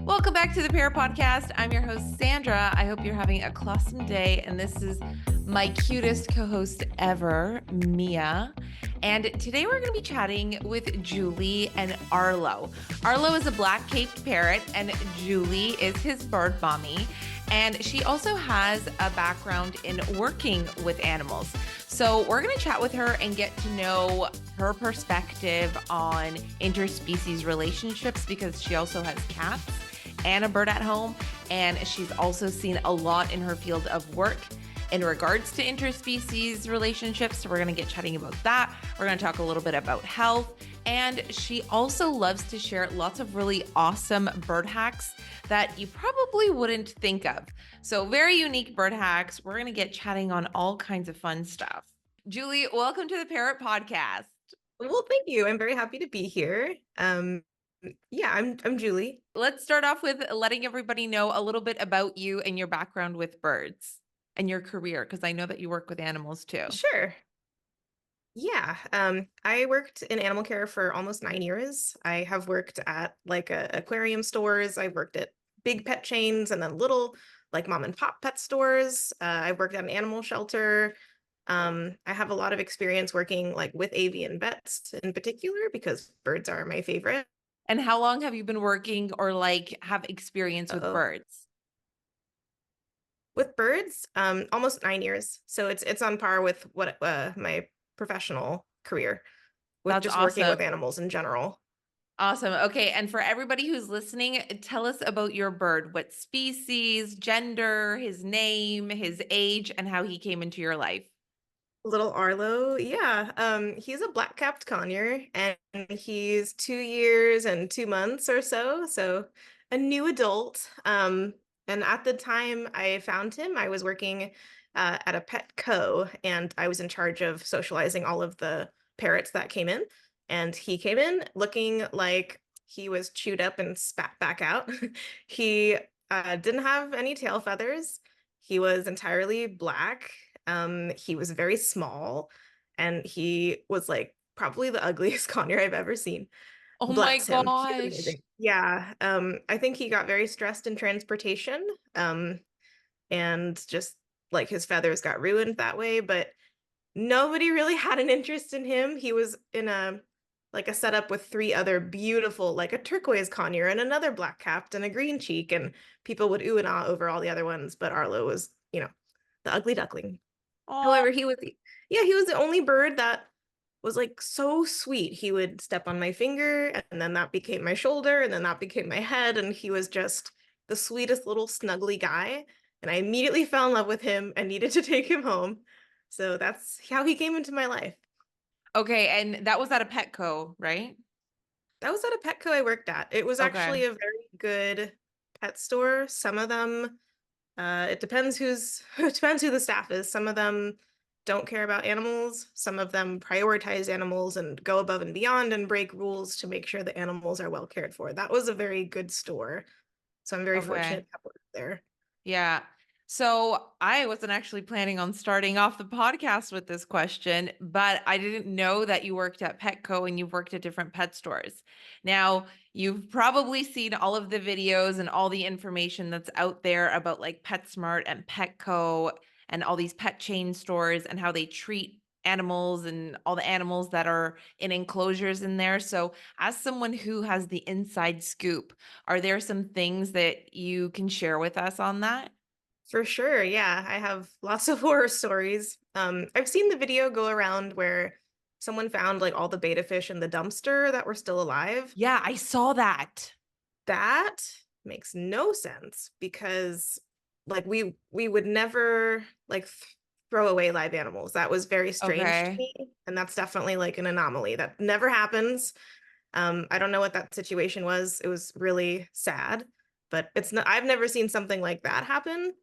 Welcome back to the Parrot Podcast. I'm your host, Sandra. I hope you're having a awesome day. And this is my cutest co-host ever, Mia. And today we're going to be chatting with Julie and Arlo. Arlo is a black-caped parrot, and Julie is his bird mommy. And she also has a background in working with animals. So we're going to chat with her and get to know her perspective on interspecies relationships, because she also has cats and a bird at home. And she's also seen a lot in her field of work in regards to interspecies relationships. So we're going to get chatting about that. We're going to talk a little bit about health. And she also loves to share lots of really awesome bird hacks that you probably wouldn't think of. So very unique bird hacks. We're going to get chatting on all kinds of fun stuff. Julie, welcome to the Parrot Podcast. Well, thank you. I'm very happy to be here. I'm Julie. Let's start off with letting everybody know a little bit about you and your background with birds and your career, because I know that you work with animals too. Sure. Yeah. I worked in animal care for almost 9 years. I have worked at aquarium stores. I've worked at big pet chains and then little mom and pop pet stores. I've worked at an animal shelter. I have a lot of experience working with avian vets in particular because birds are my favorite. And how long have you been working or have experience with birds? With birds, almost 9 years. So it's on par with what my professional career with That's just awesome. working with animals in general. Awesome. Okay. And for everybody who's listening, tell us about your bird. What species, gender, his name, his age, and how he came into your life. Little Arlo, yeah. He's a black-capped conure, and he's 2 years and 2 months or so, so a new adult. And at the time I found him, I was working at a Petco, and I was in charge of socializing all of the parrots that came in. And he came in looking like he was chewed up and spat back out. He didn't have any tail feathers. He was entirely black. He was very small, and he was probably the ugliest conure I've ever seen. Oh my Bless him. He was gosh. amazing. Yeah. I think he got very stressed in transportation. And just his feathers got ruined that way, but nobody really had an interest in him. He was in a setup with three other beautiful, a turquoise conure and another black capped and a green cheek, and people would ooh and ah over all the other ones, but Arlo was, the ugly duckling. However, he was the only bird that was so sweet. He would step on my finger, and then that became my shoulder, and then that became my head, and he was just the sweetest little snuggly guy. And I immediately fell in love with him and needed to take him home. So that's how he came into my life. Okay. And that was at a Petco, right? That was at a Petco I worked at. It was actually a very good pet store. Some of them, it depends it depends who the staff is. Some of them don't care about animals. Some of them prioritize animals and go above and beyond and break rules to make sure the animals are well cared for. That was a very good store. So I'm very fortunate to work there. Yeah. So I wasn't actually planning on starting off the podcast with this question, but I didn't know that you worked at Petco and you've worked at different pet stores. Now, you've probably seen all of the videos and all the information that's out there about PetSmart and Petco and all these pet chain stores and how they treat animals and all the animals that are in enclosures in there. So, as someone who has the inside scoop, are there some things that you can share with us on that? For sure. Yeah, I have lots of horror stories. I've seen the video go around where someone found all the betta fish in the dumpster that were still alive. Yeah, I saw that. That makes no sense because we would never throw away live animals. That was very strange to me, and that's definitely an anomaly that never happens. I don't know what that situation was. It was really sad, but I've never seen something like that happen.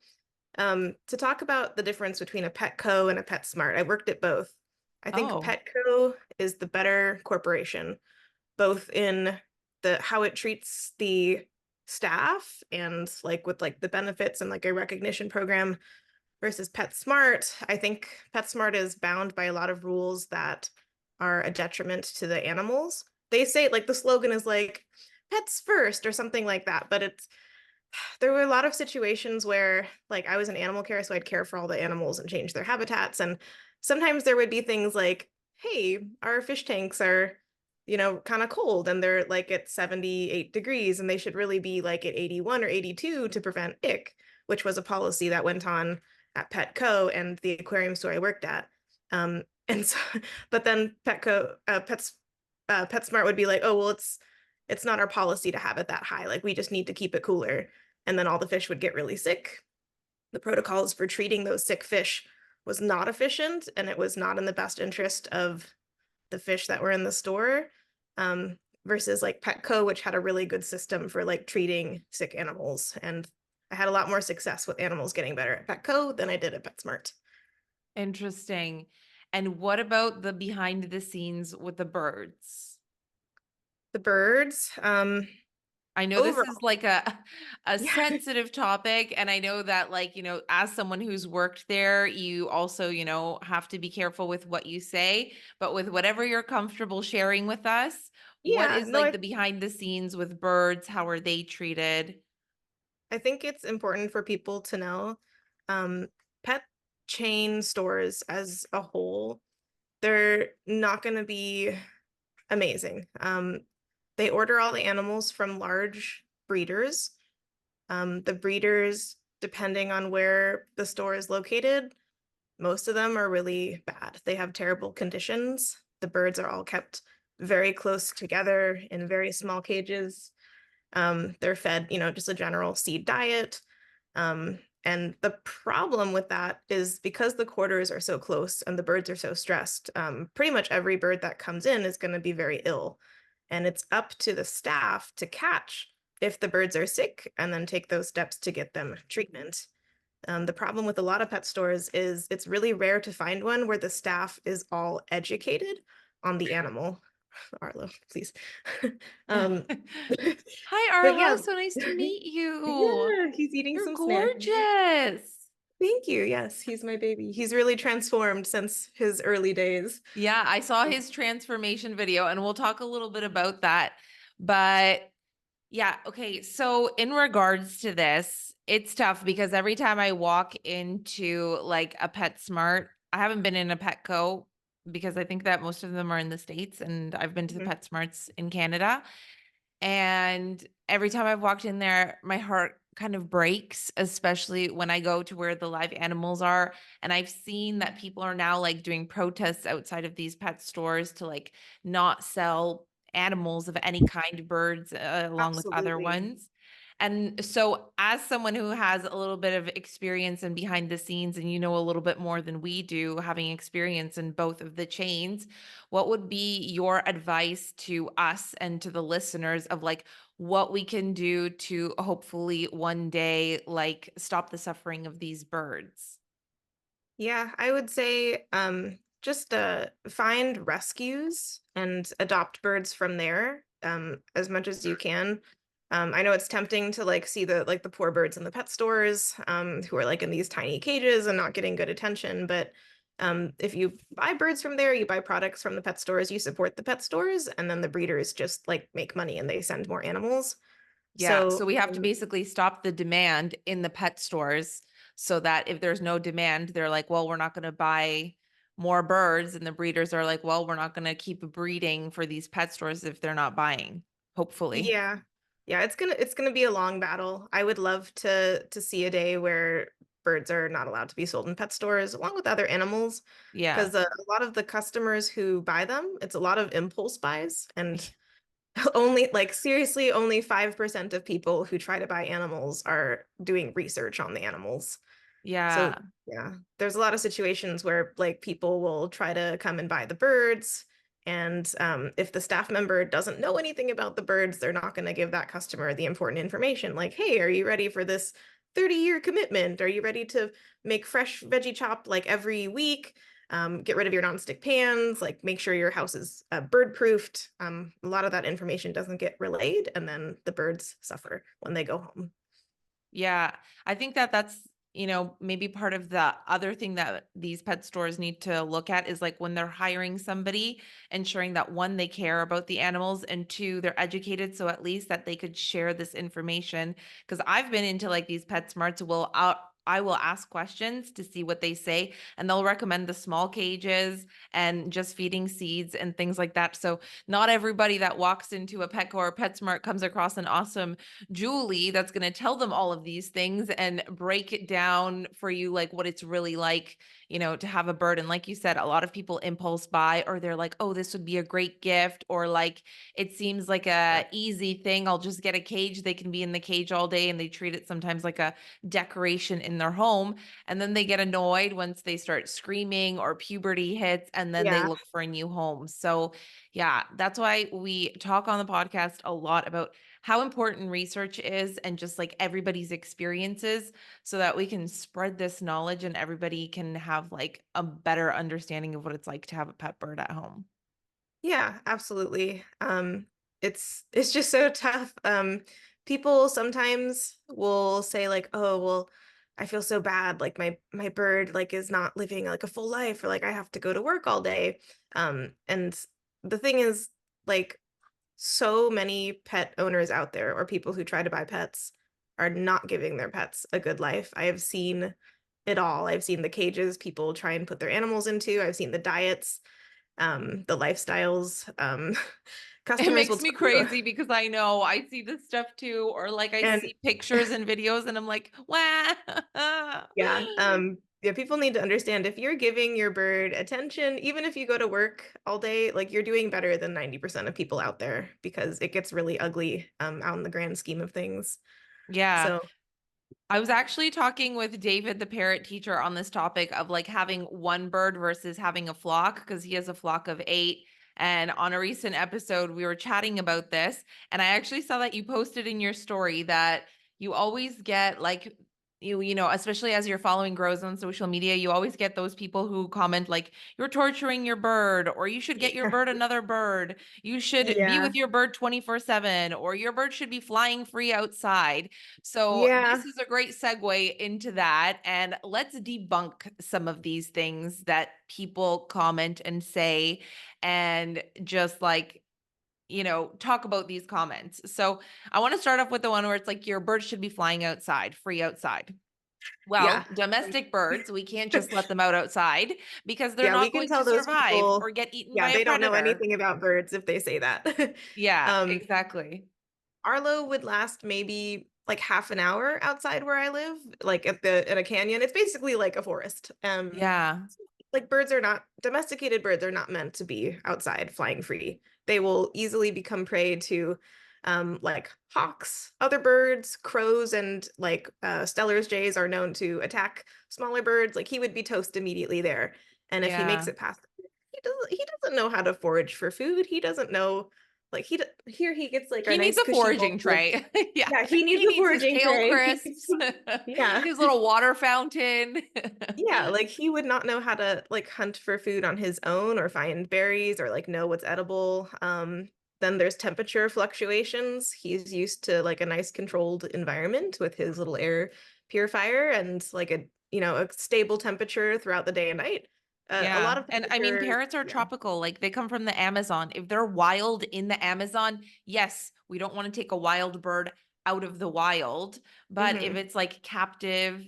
To talk about the difference between a Petco and a PetSmart, I worked at both. I think Petco is the better corporation, both in how it treats the staff and with the benefits and a recognition program, versus PetSmart. I think PetSmart is bound by a lot of rules that are a detriment to the animals. They say the slogan is pets first or something like that. But there were a lot of situations where, like, I was in animal care, so I'd care for all the animals and change their habitats. And sometimes there would be things like, hey, our fish tanks are, kind of cold and they're like at 78 degrees and they should really be like at 81 or 82 to prevent ick, which was a policy that went on at Petco and the aquarium store I worked at. And so, but then PetSmart would be like, oh, well, it's not our policy to have it that high. Like, we just need to keep it cooler. And then all the fish would get really sick. The protocols for treating those sick fish was not efficient, and it was not in the best interest of the fish that were in the store. Versus like Petco, which had a really good system for like treating sick animals. And I had a lot more success with animals getting better at Petco than I did at PetSmart. Interesting. And what about the behind the scenes with the birds? The birds, I know this is overall, like a yeah, sensitive topic, and I know that, like, as someone who's worked there, you also, have to be careful with what you say, but with whatever you're comfortable sharing with us, what yeah, is no, like the behind the scenes with birds? How are they treated? I think it's important for people to know, pet chain stores as a whole, they're not going to be amazing. They order all the animals from large breeders. The breeders, depending on where the store is located, most of them are really bad. They have terrible conditions. The birds are all kept very close together in very small cages. They're fed, just a general seed diet. And the problem with that is because the quarters are so close and the birds are so stressed, pretty much every bird that comes in is going to be very ill. And it's up to the staff to catch if the birds are sick and then take those steps to get them treatment. The problem with a lot of pet stores is it's really rare to find one where the staff is all educated on the animal. Arlo, please. um, Hi, but Arlo. yeah, So nice to meet you. yeah, he's eating You're some snacks. gorgeous. Thank you. Yes, he's my baby. He's really transformed since his early days. Yeah, I saw his transformation video, and we'll talk a little bit about that. But yeah, okay. So in regards to this, it's tough because every time I walk into like a PetSmart, I haven't been in a Petco because I think that most of them are in the States, and I've been to the Mhm. PetSmarts in Canada. And every time I've walked in there, my heart kind of breaks, especially when I go to where the live animals are. And I've seen that people are now like doing protests outside of these pet stores to like not sell animals of any kind, birds, along with other Absolutely. ones. And so, as someone who has a little bit of experience and behind the scenes, and a little bit more than we do, having experience in both of the chains, what would be your advice to us and to the listeners of like what we can do to hopefully one day like stop the suffering of these birds? Yeah, I would say just find rescues and adopt birds from there as much as you can. I know it's tempting to like see the poor birds in the pet stores who are like in these tiny cages and not getting good attention. But if you buy birds from there, you buy products from the pet stores, you support the pet stores, and then the breeders just like make money and they send more animals. Yeah, So so we have to basically stop the demand in the pet stores so that if there's no demand, they're like, well, we're not going to buy more birds. And the breeders are like, well, we're not going to keep breeding for these pet stores if they're not buying, hopefully. yeah. Yeah, it's gonna be a long battle. I would love to see a day where birds are not allowed to be sold in pet stores along with other animals Yeah. because a lot of the customers who buy them, it's a lot of impulse buys and only like seriously only 5% of people who try to buy animals are doing research on the animals. So Yeah. yeah, there's a lot of situations where like people will try to come and buy the birds. And if the staff member doesn't know anything about the birds, they're not going to give that customer the important information like, hey, are you ready for this 30-year commitment? Are you ready to make fresh veggie chop like every week? Get rid of your nonstick pans, like make sure your house is bird proofed. A lot of that information doesn't get relayed, and then the birds suffer when they go home. Yeah, I think that that's maybe part of the other thing that these pet stores need to look at is like when they're hiring somebody, ensuring that one, they care about the animals, and two, they're educated. So at least that they could share this information. Because I've been into like these PetSmarts I will ask questions to see what they say, and they'll recommend the small cages and just feeding seeds and things like that. So not everybody that walks into a Petco or PetSmart comes across an awesome Julie that's going to tell them all of these things and break it down for you, like what it's really like, to have a bird. And like you said, a lot of people impulse buy, or they're like, oh, this would be a great gift, or like it seems like a easy thing. I'll just get a cage. They can be in the cage all day, and they treat it sometimes like a decoration in their home. And then they get annoyed once they start screaming or puberty hits, and then they Yeah. look for a new home. So yeah, that's why we talk on the podcast a lot about how important research is and just like everybody's experiences, so that we can spread this knowledge and everybody can have like a better understanding of what it's like to have a pet bird at home. Yeah, absolutely. It's just so tough. People sometimes will say like, "Oh, well, I feel so bad. Like my bird like is not living like a full life, or like I have to go to work all day." And the thing is, like, so many pet owners out there, or people who try to buy pets, are not giving their pets a good life. I have seen it all. I've seen the cages people try and put their animals into. I've seen the diets, the lifestyles. It Customers will makes me tell you, crazy because I know I see this stuff too, or like I and see pictures and videos and I'm like, wow. yeah, yeah, people need to understand, if you're giving your bird attention, even if you go to work all day, like, you're doing better than 90% of people out there, because it gets really ugly, out in the grand scheme of things. Yeah. So I was actually talking with David, the parrot teacher, on this topic of like having one bird versus having a flock, because he has a flock of 8. And on a recent episode, we were chatting about this. And I actually saw that you posted in your story that you always get like, especially as your following grows on social media, you always get those people who comment like, you're torturing your bird, or you should get your yeah, bird another bird. You should be yeah, with your bird 24/7, or your bird should be flying free outside. So yeah, this is a great segue into that. And let's debunk some of these things that people comment and say, and just like, talk about these comments. So I want to start off with the one where it's like your bird should be flying outside, free outside. yeah. Well, domestic birds, we can't just let them out outside because they're Yeah, we not can going to tell those survive people, or get eaten yeah, by a they don't know predator. anything about birds if they say that. Yeah, Um, exactly. Arlo would last maybe like half an hour outside where I live, like at a canyon. It's basically like a forest. Yeah. Like, birds are not domesticated birds are not meant to be outside flying free. They will easily become prey to like hawks, other birds, crows, and like Steller's jays are known to attack smaller birds. Like, he would be toast immediately there. And if he makes Yeah. it past, he doesn't know how to forage for food. He doesn't know, like, here he gets like a He needs nice a cushy foraging bowl of, tray. Yeah. yeah, he needs He a needs his foraging kale tray. He needs crisps, yeah. his little water fountain. Yeah, like, he would not know how to, like, hunt for food on his own, or find berries, or, like, know what's edible. Then there's temperature fluctuations. He's used to, like, a nice controlled environment with his little air purifier, and, like, a stable temperature throughout the day and night. A lot Yeah. of And I mean, temperature, parrots are yeah. tropical. Like they come from the Amazon. If they're wild in the Amazon, yes, we don't want to take a wild bird out of the wild. But if Mhm. it's like captive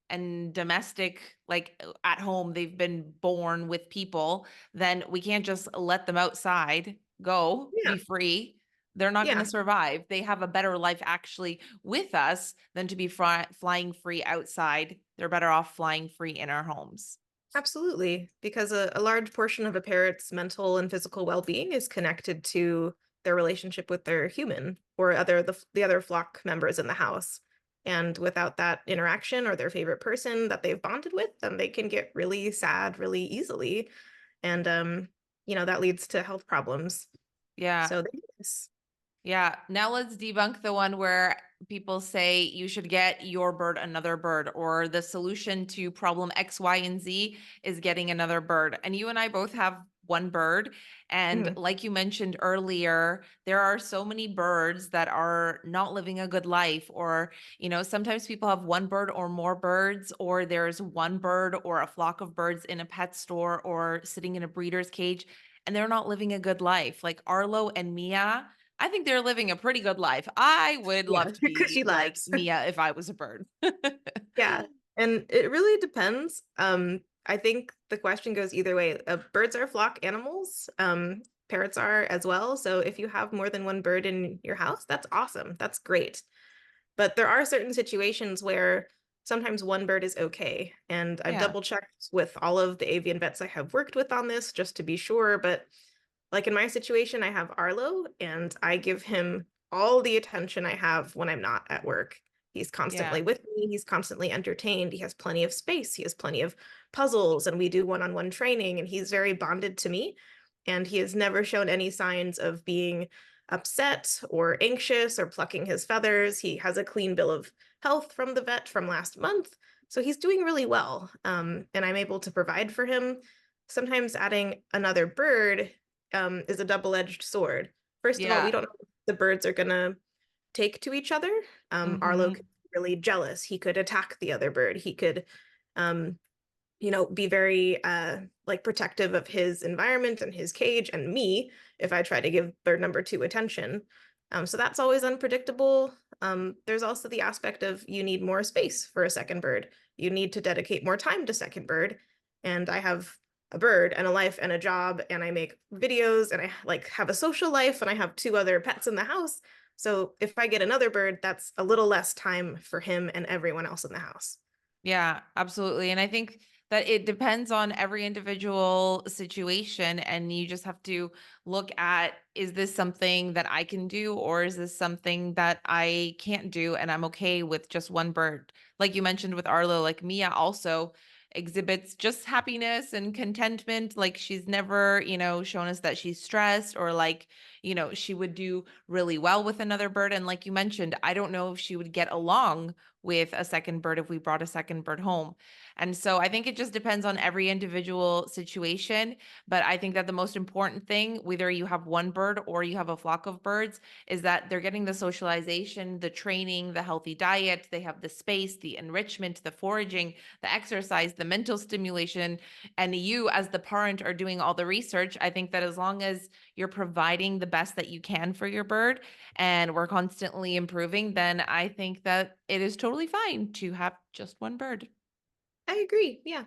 and domestic, like at home, they've been born with people, then we can't just let them outside, go Yeah, be free. They're not going to yeah. survive. They have a better life actually with us than to be flying free outside. They're better off flying free in our homes. Absolutely, because a large portion of a parrot's mental and physical well-being is connected to their relationship with their human, or the other flock members in the house. And without that interaction, or their favorite person that they've bonded with, then they can get really sad really easily. And that leads to health problems. Yeah. So yes. Yeah. Now let's debunk the one where people say you should get your bird another bird, or the solution to problem X, Y, and Z is getting another bird. And you and I both have one bird. And Mhm. like you mentioned earlier, there are so many birds that are not living a good life, or, sometimes people have one bird or more birds, or there's one bird or a flock of birds in a pet store or sitting in a breeder's cage, and they're not living a good life. Like Arlo and Mia, I think they're living a pretty good life. I would Yeah, love to be cushy like lives. Mia if I was a bird. Yeah, and it really depends. I think the question goes either way. Birds are flock animals. Parrots are as well. So if you have more than one bird in your house, that's awesome. That's great. But there are certain situations where sometimes one bird is okay. And I've Yeah, double checked with all of the avian vets I have worked with on this just to be sure. But like in my situation, I have Arlo and I give him all the attention I have when I'm not at work. He's constantly yeah, with me, he's constantly entertained, he has plenty of space, he has plenty of puzzles, and we do one-on-one training, and he's very bonded to me. And he has never shown any signs of being upset or anxious or plucking his feathers. He has a clean bill of health from the vet from last month. So he's doing really well. And I'm able to provide for him. Sometimes adding another bird is a double-edged sword. First of all, we yeah. don't know if the birds are gonna take to each other. Arlo Hmm. could be really jealous. He could attack the other bird. He could, um, be very like protective of his environment and his cage and me if I try to give bird number two attention. So that's always unpredictable. There's also the aspect of you need more space for a second bird. You need to dedicate more time to second bird. And I have a bird and a life and a job, and I make videos and I like have a social life and I have two other pets in the house. So if I get another bird, that's a little less time for him and everyone else in the house. Yeah, absolutely. And I think that it depends on every individual situation. And you just have to look at, is this something that I can do, or is this something that I can't do? And I'm okay with just one bird. Like you mentioned with Arlo, like Mia also exhibits just happiness and contentment. Like she's never, shown us that she's stressed, or like, she would do really well with another bird. And like you mentioned, I don't know if she would get along with a second bird if we brought a second bird home. And so I think it just depends on every individual situation. But I think that the most important thing, whether you have one bird or you have a flock of birds, is that they're getting the socialization, the training, the healthy diet, they have the space, the enrichment, the foraging, the exercise, the mental stimulation. And you, as the parent, are doing all the research. I think that as long as you're providing the best that you can for your bird, and we're constantly improving, then I think that it is totally fine to have just one bird. I agree. Yeah.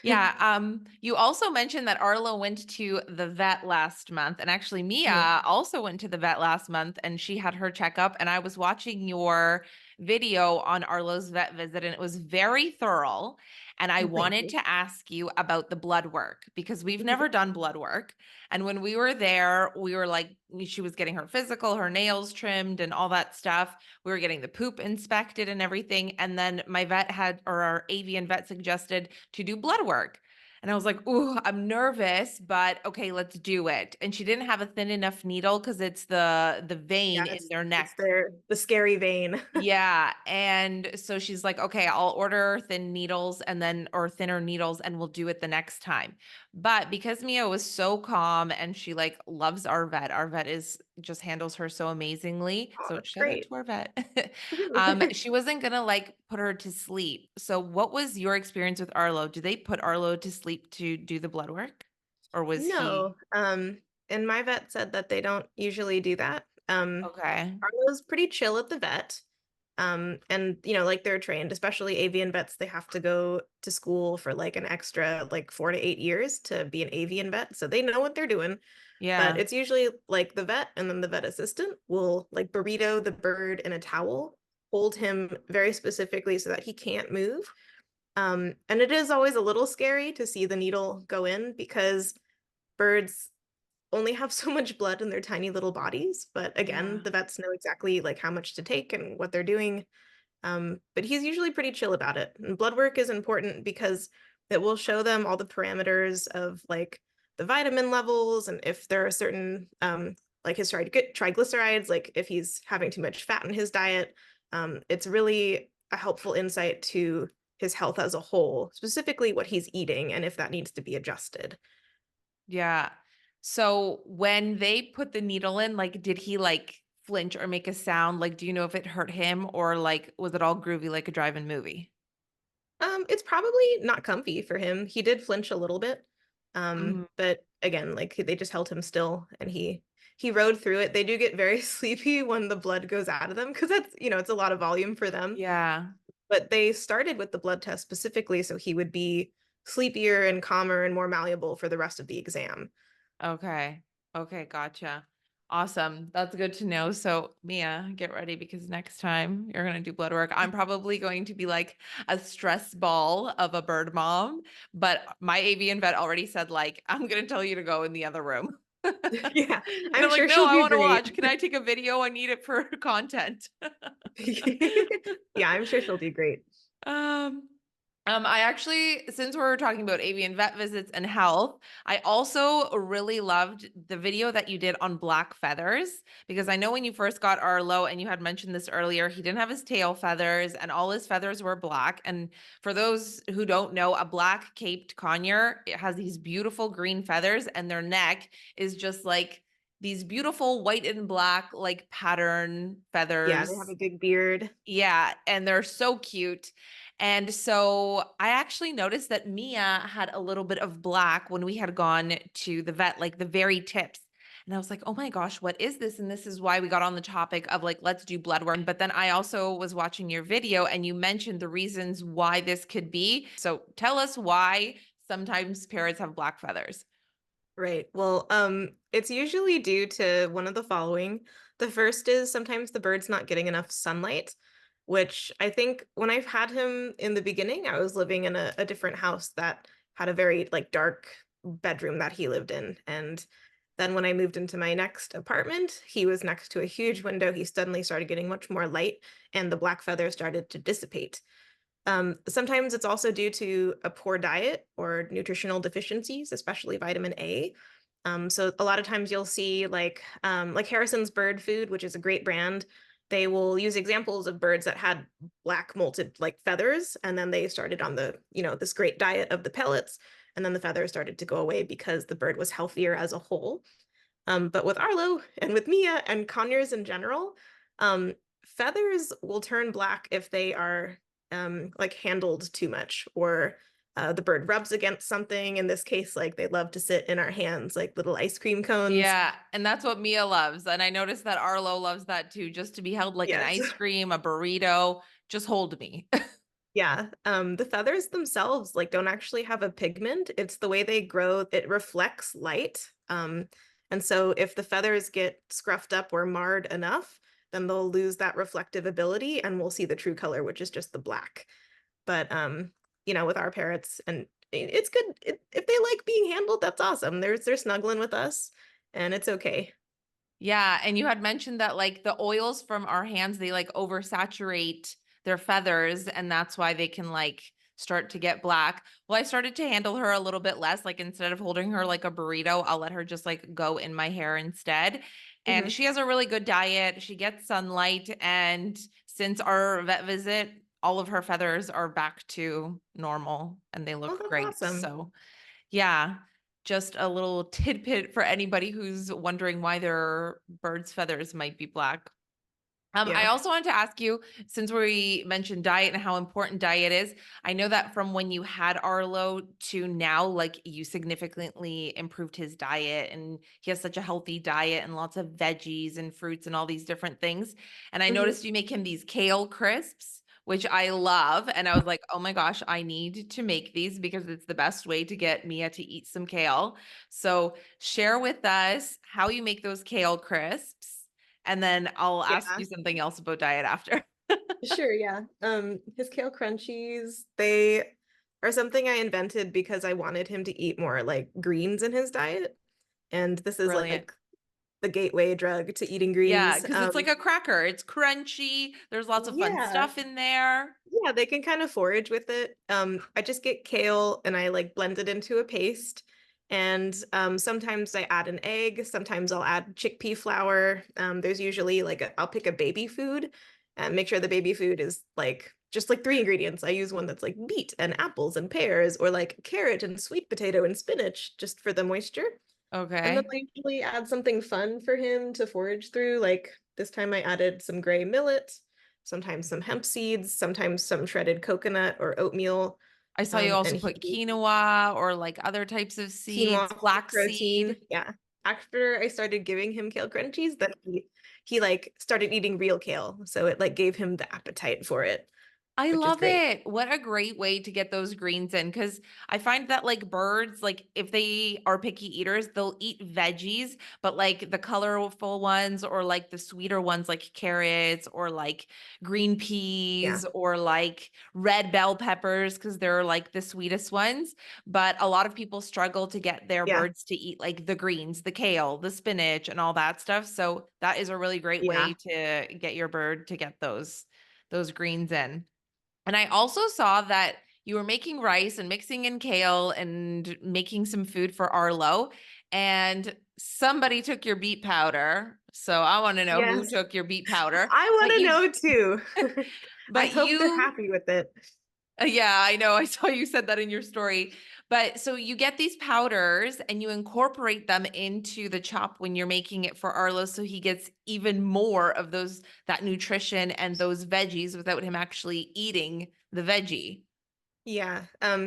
Yeah. You also mentioned that Arlo went to the vet last month, and actually Mhm. Mia also went to the vet last month, and she had her checkup. And I was watching your video on Arlo's vet visit, and it was very thorough. And I Oh, thank wanted you. to ask you about the blood work because we've never done blood work. And when we were there, we were like, she was getting her physical, her nails trimmed, and all that stuff. We were getting the poop inspected and everything. And then my vet had, or our avian vet suggested to do blood work. And I was like, ooh, I'm nervous, but okay, let's do it. And she didn't have a thin enough needle because it's the Yeah, vein in their it's neck. the scary vein. Yeah. And so she's like, okay, I'll order thin needles or thinner needles, and we'll do it the next time. But because Mia was so calm and she like loves our vet is just handles her so amazingly. Oh, So that's shout out great. to our vet. She wasn't gonna like put her to sleep. So what was your experience with Arlo? Did they put Arlo to sleep to do the blood work? Or was he No, and my vet said that they don't usually do that. okay? Arlo's pretty chill at the vet. And like they're trained, especially avian vets, they have to go to school for like an extra like 4 to 8 years to be an avian vet. So they know what they're doing. But Yeah. it's usually like the vet and then the vet assistant will like burrito the bird in a towel, hold him very specifically so that he can't move. And it is always a little scary to see the needle go in because birds only have so much blood in their tiny little bodies. But again, Yeah. the vets know exactly like how much to take and what they're doing. But he's usually pretty chill about it. And blood work is important because it will show them all the parameters of like the vitamin levels and if there are certain like his triglycerides, like if he's having too much fat in his diet. It's really a helpful insight to his health as a whole, specifically what he's eating and if that needs to be adjusted. Yeah. So when they put the needle in, like, did he like flinch or make a sound? Like, do you know if it hurt him or like was it all groovy like a drive-in movie? It's probably not comfy for him. He did flinch a little bit. Mhm. But again, like they just held him still and he rode through it. They do get very sleepy when the blood goes out of them because that's, it's a lot of volume for them. Yeah. But they started with the blood test specifically so he would be sleepier and calmer and more malleable for the rest of the exam. Okay. Okay, gotcha. Awesome. That's good to know. So, Mia, get ready because next time you're going to do blood work, I'm probably going to be like a stress ball of a bird mom, but my avian vet already said like, I'm going to tell you to go in the other room. Yeah, And I'm I'm like, sure no, she'll I do want to great. watch. Can I take a video? I need it for content. Yeah, I'm sure she'll do great. Um, I actually, since we're talking about avian vet visits and health, I also really loved the video that you did on black feathers because I know when you first got Arlo and you had mentioned this earlier, he didn't have his tail feathers and all his feathers were black. And for those who don't know, a black caped conure, it has these beautiful green feathers and their neck is just like these beautiful white and black like pattern Yeah, they have feathers. a big beard. Yeah, and they're so cute. And so I actually noticed that Mia had a little bit of black when we had gone to the vet, like the very tips. And I was like, oh my gosh, what is this? And this is why we got on the topic of like, let's do blood work. But then I also was watching your video and you mentioned the reasons why this could be. So tell us why sometimes parrots have black feathers. Right. Well, it's usually due to one of the following. The first is sometimes the bird's not getting enough sunlight, which I think when I've had him in the beginning, I was living in a different house that had a very like dark bedroom that he lived in. And then when I moved into my next apartment, he was next to a huge window. He suddenly started getting much more light, and the black feather started to dissipate. Sometimes it's also due to a poor diet or nutritional deficiencies, especially vitamin A. So a lot of times you'll see like Harrison's Bird Food, which is a great brand. They will use examples of birds that had black molted like feathers, and then they started on this great diet of the pellets, and then the feathers started to go away because the bird was healthier as a whole. But with Arlo and with Mia and Conures in general, feathers will turn black if they are like handled too much or the bird rubs against something. In this case, like they love to sit in our hands like little ice cream cones. Yeah, and that's what Mia loves. And I noticed that Arlo loves that too, just to be held like an Yes. ice cream, a burrito. Just hold me. Yeah. The feathers themselves like don't actually have a pigment. It's the way they grow. It reflects light. And so if the feathers get scruffed up or marred enough, then they'll lose that reflective ability and we'll see the true color, which is just the black. But with our parrots, and it's good if they like being handled, that's awesome. They're snuggling with us, and it's okay. Yeah, and you had mentioned that like the oils from our hands, they like oversaturate their feathers, and that's why they can like start to get black. Well, I started to handle her a little bit less. Like instead of holding her like a burrito, I'll let her just like go in my hair instead. And Hmm. she has a really good diet. She gets sunlight. And since our vet visit, all of her feathers are back to normal and they Oh, look that's great. awesome. So yeah, just a little tidbit for anybody who's wondering why their bird's feathers might be black. I Yeah. also wanted to ask you, since we mentioned diet and how important diet is, I know that from when you had Arlo to now, like you significantly improved his diet and he has such a healthy diet and lots of veggies and fruits and all these different things. And I Hmm. noticed you make him these kale crisps, which I love. And I was like, oh my gosh, I need to make these because it's the best way to get Mia to eat some kale. So share with us how you make those kale crisps and then I'll ask Yeah. you something else about diet after. Sure, yeah. His kale crunchies, they are something I invented because I wanted him to eat more like greens in his diet. And this is Brilliant. like the gateway drug to eating Yeah, greens. because it's like a cracker. It's crunchy. There's lots of fun Yeah. stuff in there. Yeah, they can kind of forage with it. I just get kale and I like blend it into a paste. And sometimes I add an egg. Sometimes I'll add chickpea flour. There's usually I'll pick a baby food and make sure the baby food is like just like 3 ingredients. I use one that's like beet and apples and pears, or like carrot and sweet potato and spinach just for the moisture. And then Okay. I usually add something fun for him to forage through. Like this time I added some gray millet, sometimes some hemp seeds, sometimes some shredded coconut or oatmeal. I saw you also And put he quinoa or like other types of seeds, quinoa for protein. flaxseed. Yeah. After I started giving him kale crunchies, then he like started eating real kale. So it like gave him the appetite for it, I which is love great. it. What a great way to get those greens in because I find that like birds, like if they are picky eaters, they'll eat veggies, but like the colorful ones or like the sweeter ones like carrots or like green Yeah. peas or like red bell peppers because they're like the sweetest ones. But a lot of people struggle to get their Yeah. birds to eat like the greens, the kale, the spinach, and all that stuff. So that is a really great way Yeah. to get your bird to get those greens in. And I also saw that you were making rice and mixing in kale and making some food for Arlo. And somebody took your beet powder. So I want to know who Yes. took your beet powder. I But want to you, know too. I but hope they're you, happy with it. yeah, I know. I saw you said that in your story. But so you get these powders and you incorporate them into the chop when you're making it for Arlo so he gets even more of that nutrition and those veggies without him actually eating the veggie. Yeah.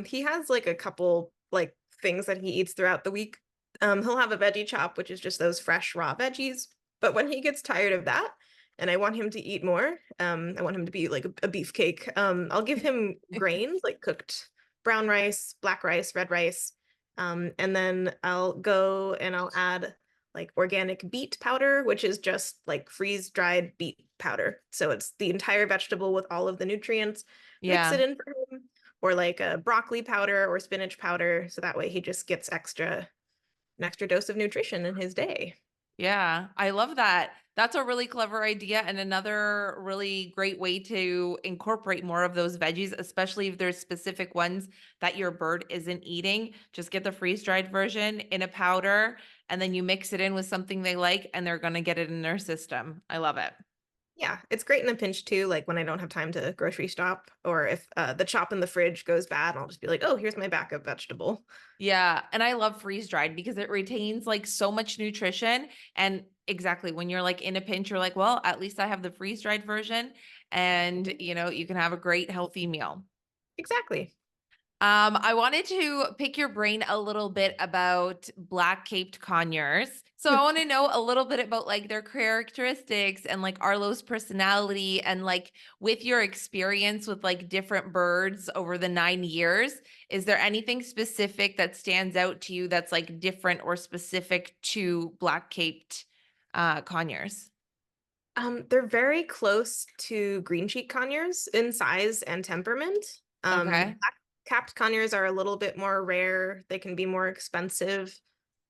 He has like a couple like things that he eats throughout the week. He'll have a veggie chop, which is just those fresh raw veggies. But when he gets tired of that, and I want him to eat more, I want him to be like a beefcake. I'll give him grains like cooked brown rice, black rice, red rice. And then I'll go and I'll add like organic beet powder, which is just like freeze-dried beet powder. So it's the entire vegetable with all of the nutrients. Mix it Yeah. in for him, or like a broccoli powder or spinach powder. So that way he just gets an extra dose of nutrition in his day. Yeah, I love that. That's a really clever idea and another really great way to incorporate more of those veggies, especially if there's specific ones that your bird isn't eating. Just get the freeze-dried version in a powder and then you mix it in with something they like and they're going to get it in their system. I love it. Yeah, it's great in a pinch too, like when I don't have time to grocery shop, or if the chop in the fridge goes bad, I'll just be like, oh, here's my backup vegetable. Yeah, and I love freeze-dried because it retains like so much nutrition and exactly when you're like in a pinch you're like, well, at least I have the freeze-dried version and Mhm. you can have a great healthy meal. Exactly. I wanted to pick your brain a little bit about black-caped conures. So I want to know a little bit about like their characteristics and like Arlo's personality and like with your experience with like different birds over the 9 years, is there anything specific that stands out to you that's like different or specific to black-caped conures? They're very close to green cheek conures in size and temperament. Okay. Black-capped conures are a little bit more rare. They can be more expensive.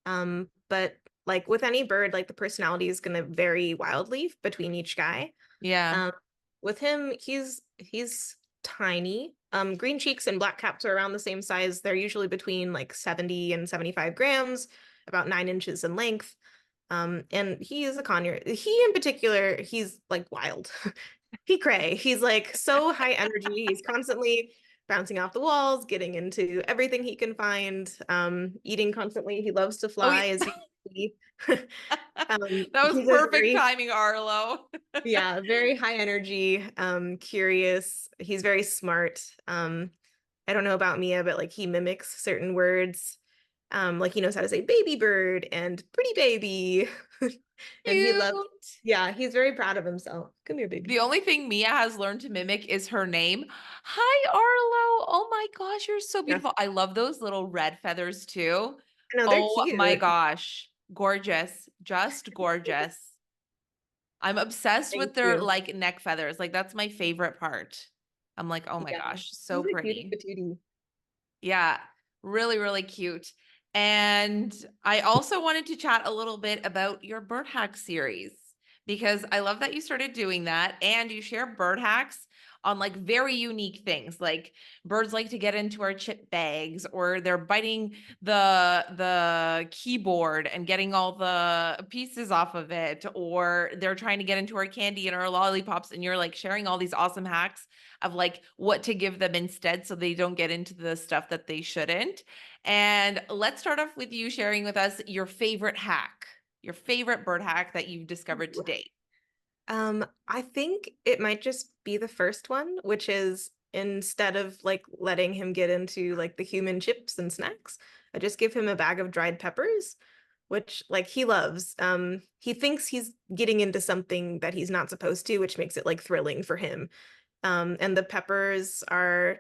But like with any bird, like the personality is going to vary wildly between each guy. Yeah. Um, with him, he's tiny. Green cheeks and black caps are around the same size. They're usually between like 70 and 75 grams, about 9 inches in length. And he is a conure. He in particular, he's like wild. He cray. He's like so high energy. He's constantly bouncing off the walls, getting into everything he can find, eating constantly. He loves to Oh, fly, as you can see. that was He's a perfect very, timing, Arlo. yeah, very high energy, curious. He's very smart. I don't know about Mia, but like he mimics certain words. Like he knows how to say baby bird and pretty baby. And he loves, Cute. yeah, he's very proud of himself. Come here, baby. The only thing Mia has learned to mimic is her name. Hi, Arlo. Oh my gosh, you're so Yeah. beautiful. I love those little red feathers too. No, they're Oh my cute. gosh. Gorgeous. Just gorgeous. I'm obsessed Thank with their you. like neck feathers. Like that's my favorite part. I'm like, oh my Yeah. gosh, so He's a cutie pretty. patootie. Yeah, really, really cute. And I also wanted to chat a little bit about your bird hack series because I love that you started doing that and you share bird hacks on like very unique things. Like birds like to get into our chip bags, or they're biting the keyboard and getting all the pieces off of it, or they're trying to get into our candy and our lollipops, and you're like sharing all these awesome hacks of like what to give them instead so they don't get into the stuff that they shouldn't. And let's start off with you sharing with us your favorite hack, your favorite bird hack that you've discovered to date. I think it might just be the first one, which is instead of like letting him get into like the human chips and snacks, I just give him a bag of dried peppers, which like he loves. He thinks he's getting into something that he's not supposed to, which makes it like thrilling for him. And the peppers are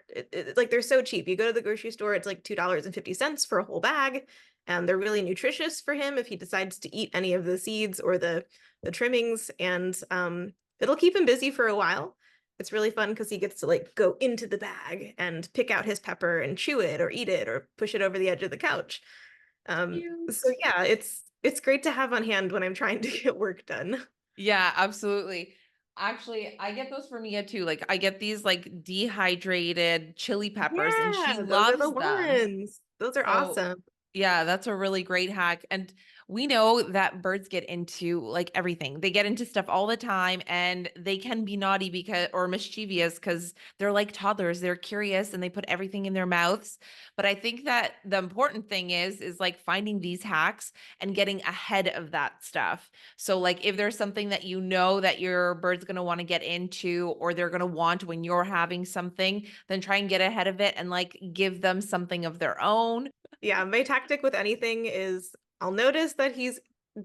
like they're so cheap. You go to the grocery store, it's like $2.50 for a whole bag, and they're really nutritious for him if he decides to eat any of the seeds or the trimmings, and it'll keep him busy for a while. It's really fun because he gets to like go into the bag and pick out his pepper and chew it or eat it or push it over the edge of the couch. So Cute. yeah, it's great to have on hand when I'm trying to get work done. Yeah, absolutely. Actually, I get those for Mia too. Like I get these like dehydrated chili peppers and she Yeah, those are the loves them. ones. Those are So awesome. yeah, that's a really great hack. And we know that birds get into like everything. They get into stuff all the time and they can be naughty because or mischievous because they're like toddlers. They're curious and they put everything in their mouths. But I think that the important thing is like finding these hacks and getting ahead of that stuff. So like if there's something that you know that your bird's going to want to get into or they're going to want when you're having something, then try and get ahead of it and like give them something of their own. Yeah, my tactic with anything is I'll notice that he's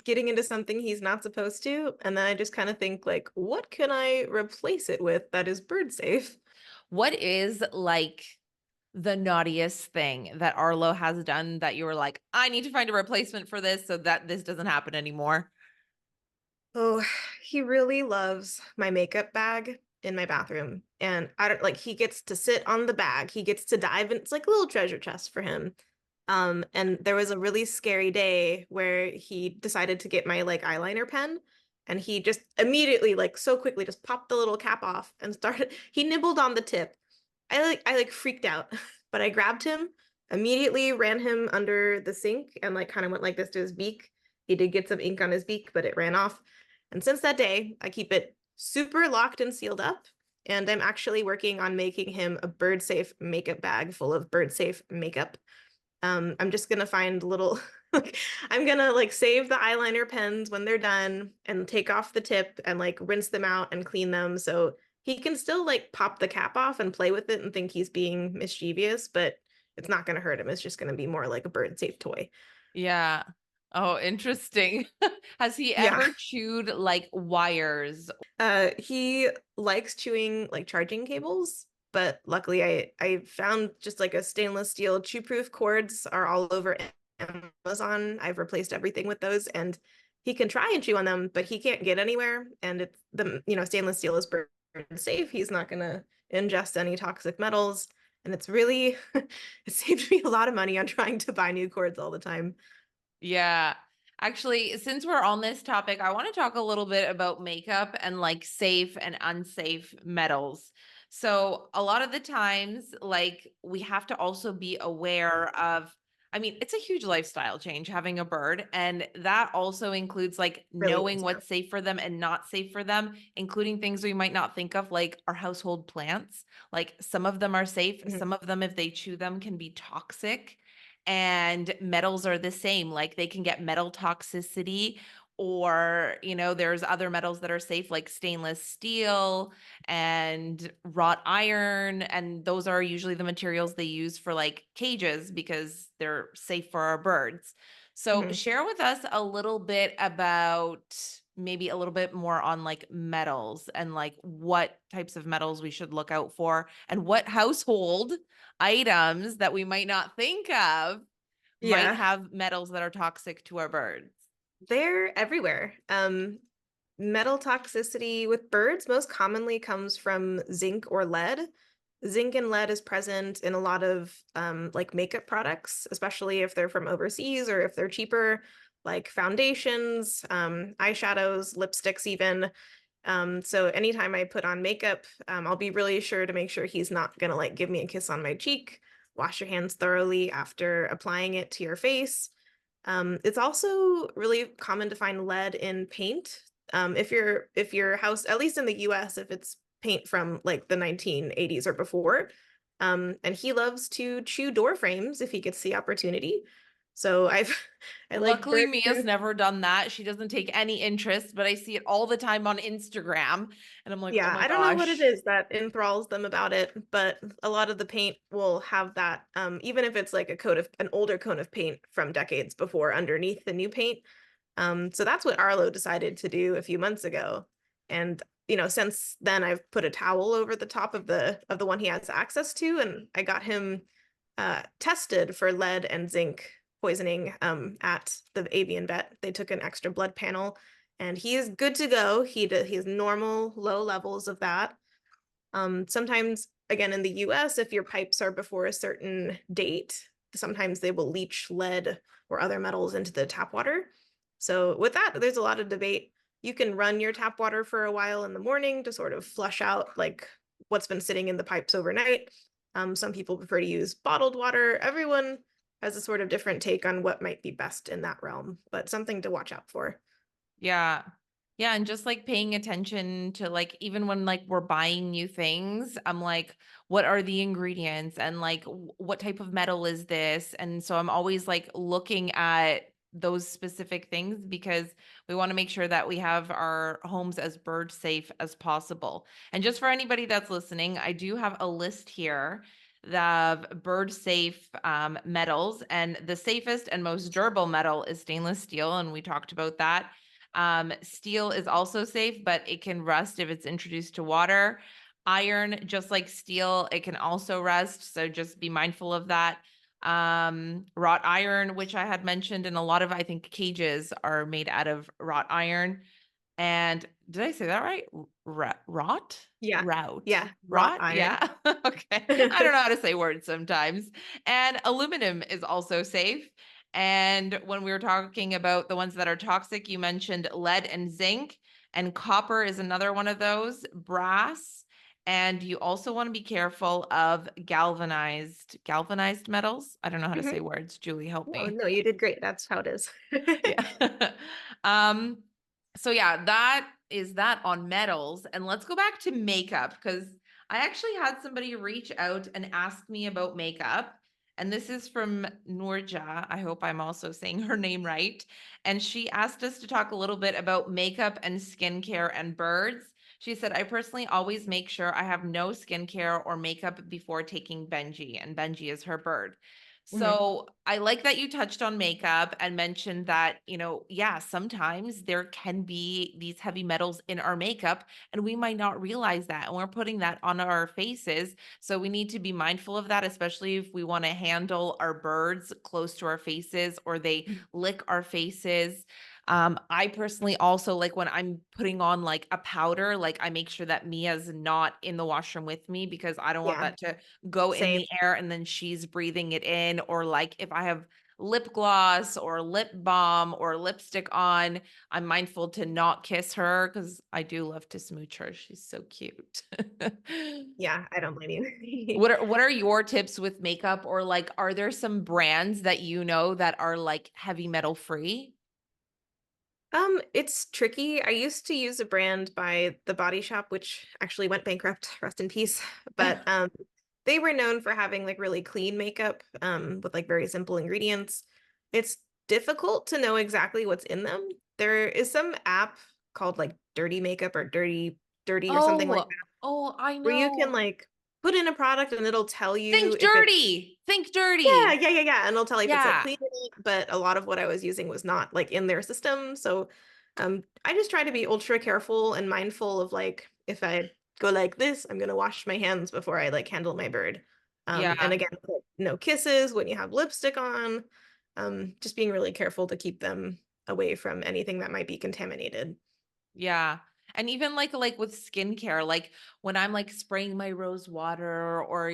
getting into something he's not supposed to, and then I just kind of think like, what can I replace it with that is bird safe? What is like the naughtiest thing that Arlo has done that you were like, I need to find a replacement for this so that this doesn't happen anymore? Oh, he really loves my makeup bag in my bathroom. And I don't like he gets to sit on the bag. He gets to dive in. It's like a little treasure chest for him. And there was a really scary day where he decided to get my like eyeliner pen, and he just immediately like so quickly just popped the little cap off and started he nibbled on the tip. I like freaked out, but I grabbed him, immediately ran him under the sink and like kind of went like this to his beak. He did get some ink on his beak, but it ran off. And since that day, I keep it super locked and sealed up. And I'm actually working on making him a bird safe makeup bag full of bird safe makeup. I'm just gonna find little I'm gonna like save the eyeliner pens when they're done and take off the tip and like rinse them out and clean them so he can still like pop the cap off and play with it and think he's being mischievous, but it's not gonna hurt him. It's just gonna be more like a bird safe toy. Yeah. Oh, interesting. Has he Yeah. ever chewed like wires? He likes chewing like charging cables, but luckily I found just like a stainless steel chew-proof cords are all over Amazon. I've replaced everything with those, and he can try and chew on them, but he can't get anywhere. And it's the stainless steel is bird safe. He's not gonna ingest any toxic metals, and it's really it saved me a lot of money on trying to buy new cords all the time. Yeah. Actually, since we're on this topic, I want to talk a little bit about makeup and like safe and unsafe metals. So, a lot of the times, like we have to also be aware of, I mean, it's a huge lifestyle change having a bird. And that also includes like Really knowing is, yeah. what's safe for them and not safe for them, including things we might not think of, like our household plants. Like some of them are safe, Mhm. some of them, if they chew them, can be toxic, and metals are the same. Like they can get metal toxicity, or there's other metals that are safe like stainless steel and wrought iron, and those are usually the materials they use for like cages because they're safe for our birds. So Mhm. share with us a little bit about, maybe a little bit more on like metals and like what types of metals we should look out for and what household items that we might not think of might Yeah. have metals that are toxic to our birds. They're everywhere. Metal toxicity with birds most commonly comes from zinc or lead. Zinc and lead is present in a lot of like makeup products, especially if they're from overseas or if they're cheaper. like foundations, eyeshadows, lipsticks even. So anytime I put on makeup, I'll be really sure to make sure he's not gonna like give me a kiss on my cheek. Wash your hands thoroughly after applying it to your face. It's also really common to find lead in paint. If your house, at least in the US, if it's paint from like the 1980s or before, and he loves to chew door frames if he gets the opportunity. So I like Luckily, burn Mia's proof. never done that. She doesn't take any interest, but I see it all the time on Instagram. And I'm like, oh Yeah, my I don't know what it gosh. is that enthralls them about it, but a lot of the paint will have that, even if it's like an older coat of paint from decades before underneath the new paint. So that's what Arlo decided to do a few months ago. And since then I've put a towel over the top of the one he has access to, and I got him tested for lead and zinc poisoning at the avian vet. They took an extra blood panel, and he is good to go. He has normal low levels of that. Sometimes, again, in the US, if your pipes are before a certain date, sometimes they will leach lead or other metals into the tap water. So with that, there's a lot of debate. You can run your tap water for a while in the morning to sort of flush out like what's been sitting in the pipes overnight. Some people prefer to use bottled water. Everyone has a sort of different take on what might be best in that realm, but something to watch out for. Yeah. Yeah. And just like paying attention to like, even when like we're buying new things, I'm like, what are the ingredients and like what type of metal is this? And so I'm always like looking at those specific things because we want to make sure that we have our homes as bird safe as possible. And just for anybody that's listening, I do have a list here of bird safe metals, and the safest and most durable metal is stainless steel. And we talked about that. Steel is also safe, but it can rust if it's introduced to water. Iron, just like steel, it can also rust. So just be mindful of that. Wrought iron, which I had mentioned, and a lot of, I think, cages are made out of wrought iron. And did I say that right? Rot? Yeah. Route. Yeah. Wrought Rot? iron. Yeah. Okay. I don't know how to say words sometimes. And aluminum is also safe. And when we were talking about the ones that are toxic, you mentioned lead and zinc, and copper is another one of those, brass. And you also want to be careful of galvanized metals. I don't know how to Mhm. say words. Julie, help No, me. no, you did great. That's how it is. Yeah. um, so yeah, that is that on metals. And let's go back to makeup because I actually had somebody reach out and ask me about makeup. And this is from Nurja. I hope I'm also saying her name right. And she asked us to talk a little bit about makeup and skincare and birds. She said, I personally always make sure I have no skincare or makeup before taking Benji, and Benji is her bird. Mhm. So I like that you touched on makeup and mentioned that, yeah, sometimes there can be these heavy metals in our makeup and we might not realize that. And we're putting that on our faces. So we need to be mindful of that, especially if we want to handle our birds close to our faces or they lick our faces. I personally also like when I'm putting on like a powder, like I make sure that Mia's not in the washroom with me because I don't want Yeah, that to go in same. the air and then she's breathing it in. Or like if I have lip gloss or lip balm or lipstick on, I'm mindful to not kiss her because I do love to smooch her. She's so cute. Yeah, I don't blame you. What are your tips with makeup, or like are there some brands that you know that are like heavy metal free? It's tricky. I used to use a brand by The Body Shop, which actually went bankrupt, rest in peace. But they were known for having like really clean makeup, with like very simple ingredients. It's difficult to know exactly what's in them. There is some app called like Dirty Makeup or Dirty or something like Oh, oh, I where you can know. like put in a product and it'll tell you Think if it's dirty. Think yeah, dirty. yeah. And it'll tell you if it's like Yeah. clean or not, but a lot of what I was using was not like in their system. So I just try to be ultra careful and mindful of like if I go like this, I'm gonna wash my hands before I like handle my bird. And Yeah. again, like, no kisses when you have lipstick on. Just being really careful to keep them away from anything that might be contaminated. Yeah. And even like with skincare, like when I'm like spraying my rose water or,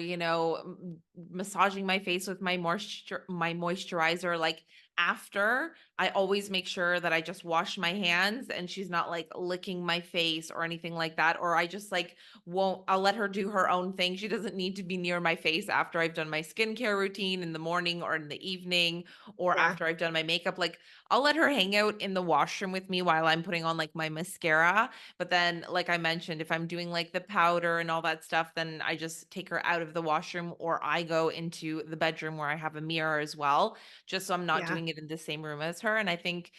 massaging my face with my moisturizer, like after, I always make sure that I just wash my hands and she's not like licking my face or anything like that. Or I just like won't, I'll let her do her own thing. She doesn't need to be near my face after I've done my skincare routine in the morning or in the evening or Yeah. after I've done my makeup. Like I'll let her hang out in the washroom with me while I'm putting on like my mascara. But then, like I mentioned, if I'm doing like the powder and all that stuff, then I just take her out of the washroom or I go into the bedroom where I have a mirror as well, just so I'm not Yeah. doing it in the same room as her. And I think,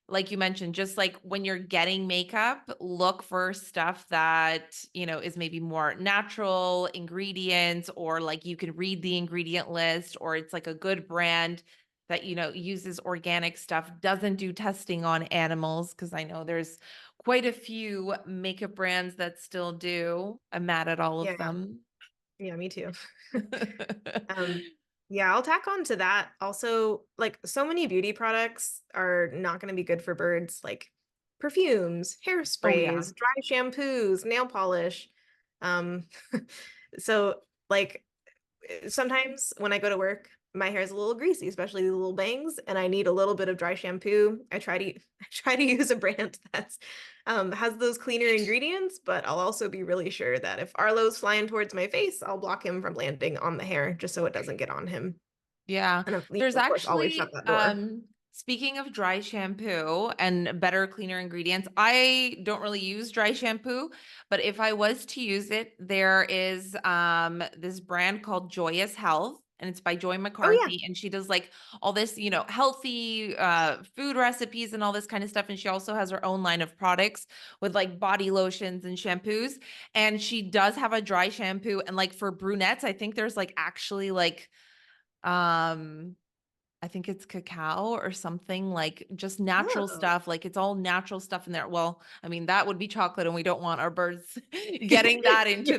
like you mentioned, just like when you're getting makeup, look for stuff that, is maybe more natural ingredients, or like you can read the ingredient list, or it's like a good brand that, uses organic stuff, doesn't do testing on animals. Cause I know there's quite a few makeup brands that still do. I'm mad at all of Yeah. them. Yeah, me too. Um, yeah, I'll tack on to that. Also, like so many beauty products are not going to be good for birds, like perfumes, Oh yeah. hairsprays, dry shampoos, nail polish. Um, so like sometimes when I go to work, my hair is a little greasy, especially the little bangs, and I need a little bit of dry shampoo. I try to use a brand that's has those cleaner ingredients, but I'll also be really sure that if Arlo's flying towards my face, I'll block him from landing on the hair just so it doesn't get on him. Yeah. And There's of course, always shut actually, that door. speaking of dry shampoo and better, cleaner ingredients, I don't really use dry shampoo, but if I was to use it, there is this brand called Joyous Health. And it's by Joy Oh yeah. McCarthy. And she does like all this, healthy food recipes and all this kind of stuff. And she also has her own line of products with like body lotions and shampoos. And she does have a dry shampoo. And like for brunettes, I think there's like actually like um, I think it's cacao or something, like just natural Oh. stuff. Like it's all natural stuff in there. Well, I mean, that would be chocolate and we don't want our birds getting that Yeah. into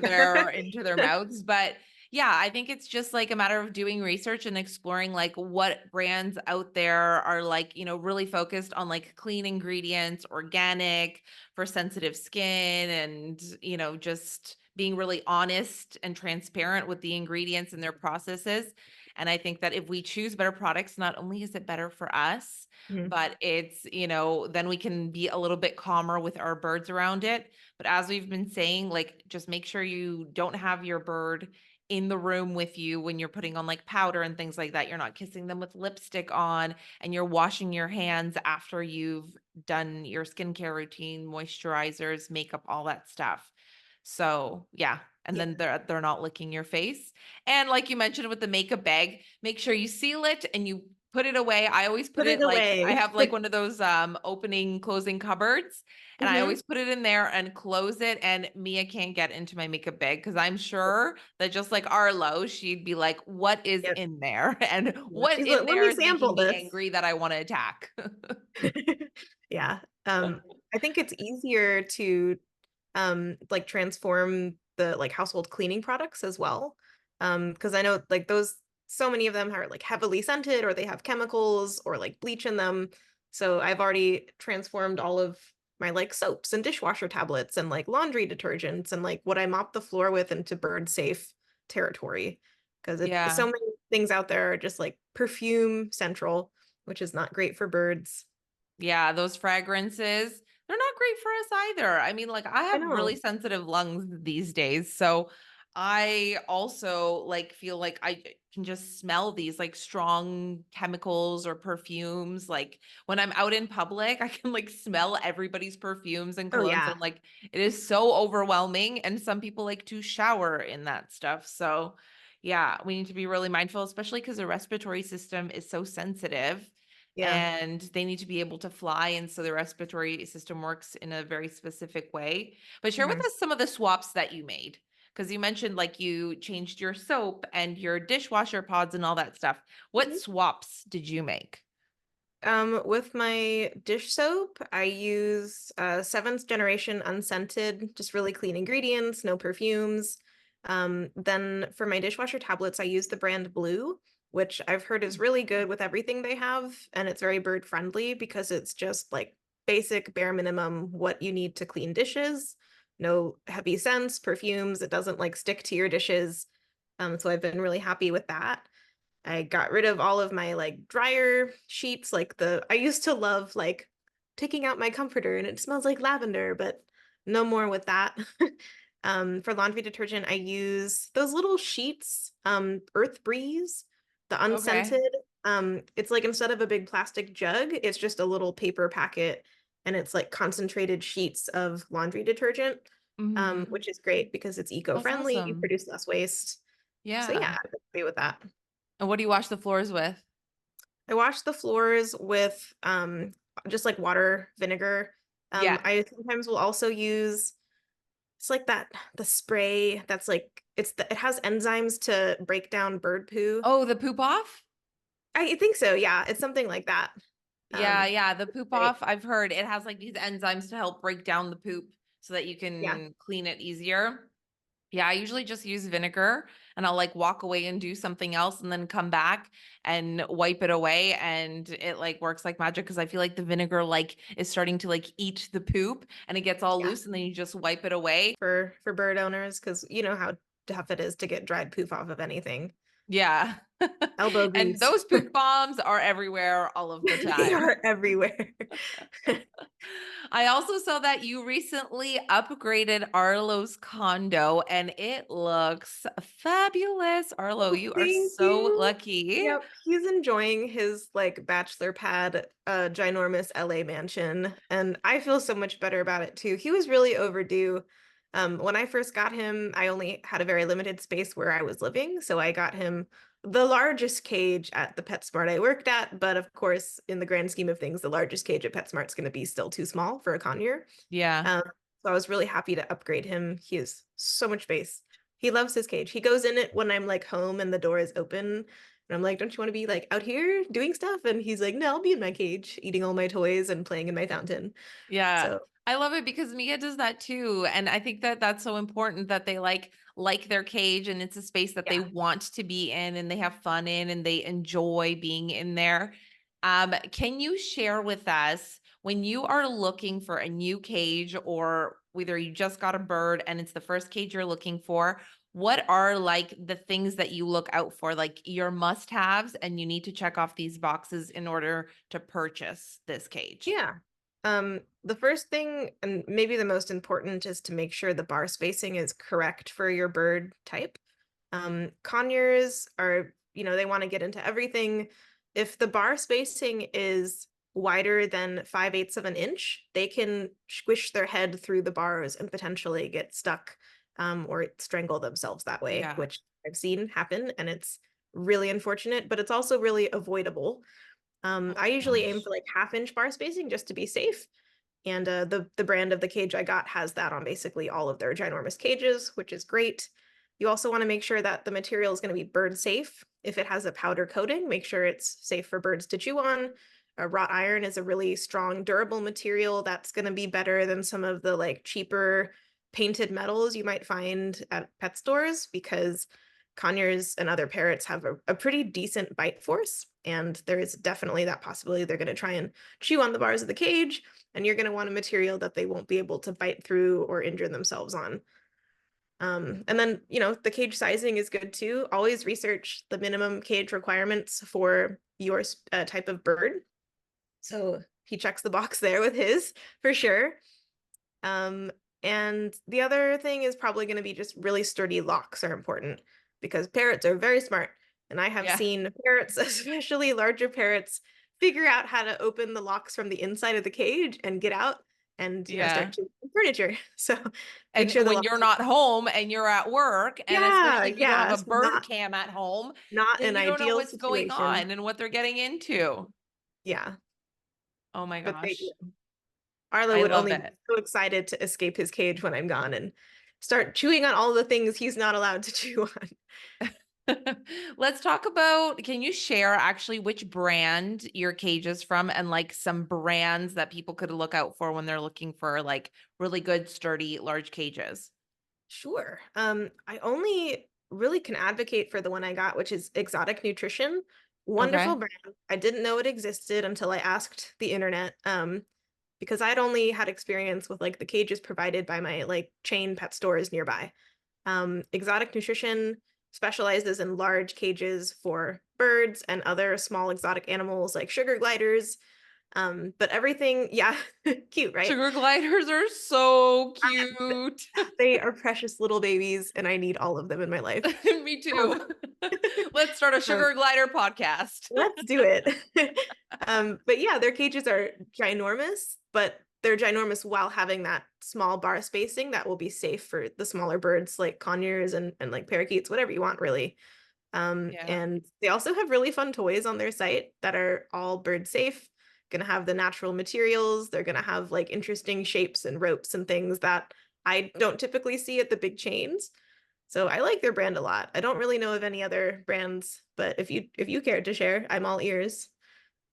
their mouths. But yeah, I think it's just like a matter of doing research and exploring like what brands out there are like, really focused on like clean ingredients, organic for sensitive skin, and, just being really honest and transparent with the ingredients and their processes. And I think that if we choose better products, not only is it better for us, Mhm. but it's, then we can be a little bit calmer with our birds around it. But as we've been saying, like, just make sure you don't have your bird in the room with you when you're putting on like powder and things like that. You're not kissing them with lipstick on, and you're washing your hands after you've done your skincare routine, moisturizers, makeup, all that stuff. So, yeah. And Yeah. then they're not licking your face. And like you mentioned with the makeup bag, make sure you seal it and you put it away. I always put Put it it like, I away. have like one of those opening closing cupboards, and I Hmm. always put it in there and close it, and Mia can't get into my makeup bag because I'm sure that just like Arlo, she'd be like, what is Yep. in there? And Yeah. what She's in like, let there me is making sample me this. angry that I want to attack? Yeah. I think it's easier to like transform the like household cleaning products as well. Because I know like those so many of them are like heavily scented or they have chemicals or like bleach in them. So I've already transformed all of my like soaps and dishwasher tablets and like laundry detergents and like what I mop the floor with into bird safe territory. Because it so Yeah. many things out there are just like perfume central, which is not great for birds. Yeah, those fragrances, they're not great for us either. I mean, like I I have really know. sensitive lungs these days. So I also like feel like I can just smell these like strong chemicals or perfumes. Like when I'm out in public, I can like smell everybody's perfumes and Oh colognes. And yeah. I'm like, it is so overwhelming. And some people like to shower in that stuff. So yeah, we need to be really mindful, especially because the respiratory system is so sensitive Yeah. and they need to be able to fly. And so the respiratory system works in a very specific way. But share with Mhm. us some of the swaps that you made. Because you mentioned like you changed your soap and your dishwasher pods and all that stuff. What Mhm. swaps did you make? With my dish soap, I use seventh generation unscented, just really clean ingredients, no perfumes. Then for my dishwasher tablets, I use the brand Blue, which I've heard is really good with everything they have, and it's very bird friendly because it's just like basic bare minimum what you need to clean dishes. No heavy scents, perfumes. It doesn't like stick to your dishes. So I've been really happy with that. I got rid of all of my like dryer sheets. I used to love like taking out my comforter and it smells like lavender, but no more with that. For laundry detergent, I use those little sheets, Earth Breeze, the Okay. unscented. It's like instead of a big plastic jug, it's just a little paper packet and it's like concentrated sheets of laundry detergent, Hmm. which is great because it's That's eco-friendly, you awesome. produce less waste. So yeah, Yeah. I agree with that. And what do you wash the floors with? I wash the floors with just like water, vinegar. Yeah. I sometimes will also use it's like that the spray that's like it has enzymes to break down bird poo. Oh, the poop off? I think so, yeah. It's something like that. Yeah, yeah. The poop Right. off, I've heard it has like these enzymes to help break down the poop so that you Yeah. can clean it easier. Yeah, I usually just use vinegar and I'll like walk away and do something else and then come back and wipe it away and it like works like magic because I feel like the vinegar like is starting to like eat the poop and it gets all Yeah. loose and then you just wipe it away. For bird owners, because you know how tough it is to get dried poop off of anything. Yeah. Elbow And grease. those poop bombs are everywhere all of the They time. are everywhere. I also saw that you recently upgraded Arlo's condo and it looks fabulous. Arlo, Oh, you are thank so you. lucky. Yep, he's enjoying his like bachelor pad, ginormous LA mansion, and I feel so much better about it too. He was really overdue. When I first got him, I only had a very limited space where I was living, so I got him the largest cage at the PetSmart I worked at, but of course, in the grand scheme of things, the largest cage at PetSmart's going to be still too small for a conure. Yeah. Um, so I was really happy to upgrade him. He has so much space. He loves his cage. He goes in it when I'm like home and the door is open. And I'm like, don't you want to be like out here doing stuff? And he's like, no, I'll be in my cage, eating all my toys and playing in my fountain. Yeah. So I love it because Mia does that too. And I think that that's so important that they like their cage and it's a space that they yeah. want to be in and they have fun in and they enjoy being in there. Can you share with us when you are looking for a new cage or whether you just got a bird and it's the first cage you're looking for, what are like the things that you look out for, like your must-haves, and you need to check off these boxes in order to purchase this cage? Yeah. The first thing, and maybe the most important, is to make sure the bar spacing is correct for your bird type. Conures are, they want to get into everything. If the bar spacing is wider than 5/8 of an inch, they can squish their head through the bars and potentially get stuck, or strangle themselves that way, Yeah. which I've seen happen, and it's really unfortunate, but it's also really avoidable. Oh I my usually aim gosh. for like 1/2 inch bar spacing just to be safe. And the brand of the cage I got has that on basically all of their ginormous cages, which is great. You also want to make sure that the material is going to be bird safe. If it has a powder coating, make sure it's safe for birds to chew on. Wrought iron is a really strong, durable material that's going to be better than some of the like cheaper painted metals you might find at pet stores because conures and other parrots have a pretty decent bite force. And there is definitely that possibility they're going to try and chew on the bars of the cage and you're going to want a material that they won't be able to bite through or injure themselves on. And then, the cage sizing is good too. Always research the minimum cage requirements for your type of bird. So he checks the box there with his for sure. Um, and the other thing is probably going to be just really sturdy locks are important because parrots are very smart. And I have Yeah. seen parrots, especially larger parrots, figure out how to open the locks from the inside of the cage and get out and, start Yeah. chewing furniture. So make And sure the when locks you're are, not home and you're at work, and yeah, especially if you don't have yeah. a So bird not cam at home, not then an you don't know ideal what's going situation. on and what they're getting into. Yeah. Oh my But gosh. Arlo I would love only be it. so excited to escape his cage when I'm gone and start chewing on all the things he's not allowed to chew on. Let's talk about, can you share actually which brand your cage is from and like some brands that people could look out for when they're looking for like really good, sturdy, large cages? Sure. I only really can advocate for the one I got, which is Exotic Nutrition. Wonderful Okay. brand. I didn't know it existed until I asked the internet, because I'd only had experience with like the cages provided by my like chain pet stores nearby. Exotic Nutrition specializes in large cages for birds and other small exotic animals like sugar gliders. But everything, yeah, cute, right? Sugar gliders are so cute. They are precious little babies, and I need all of them in my life. Me Um, too. Let's start a um, sugar glider podcast. let's do it. But yeah, their cages are ginormous, but they're ginormous while having that small bar spacing that will be safe for the smaller birds like conures and like parakeets, whatever you want, really. Yeah. And they also have really fun toys on their site that are all bird safe. Gonna have the natural materials. They're gonna have like interesting shapes and ropes and things that I don't typically see at the big chains. So I like their brand a lot. I don't really know of any other brands, but if you care to share, I'm all ears.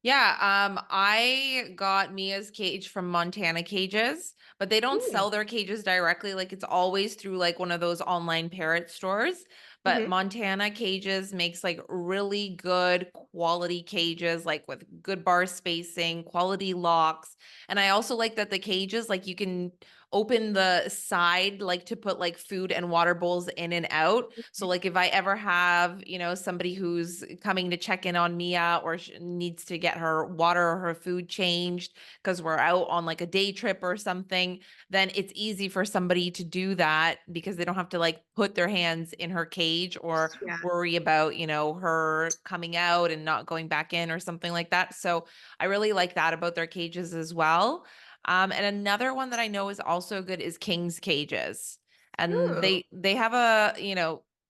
Yeah, I got Mia's cage from Montana Cages, but they don't Mm. sell their cages directly. Like it's always through like one of those online parrot stores. But Hmm. Montana Cages makes like really good quality cages, like with good bar spacing, quality locks. And I also like that the cages, like you can open the side like to put like food and water bowls in and out. So like if I ever have, somebody who's coming to check in on Mia or needs to get her water or her food changed because we're out on like a day trip or something, then it's easy for somebody to do that because they don't have to like put their hands in her cage or Yeah. worry about, her coming out and not going back in or something like that. So I really like that about their cages as well. And another one that I know is also good is King's Cages. And Oh, they have a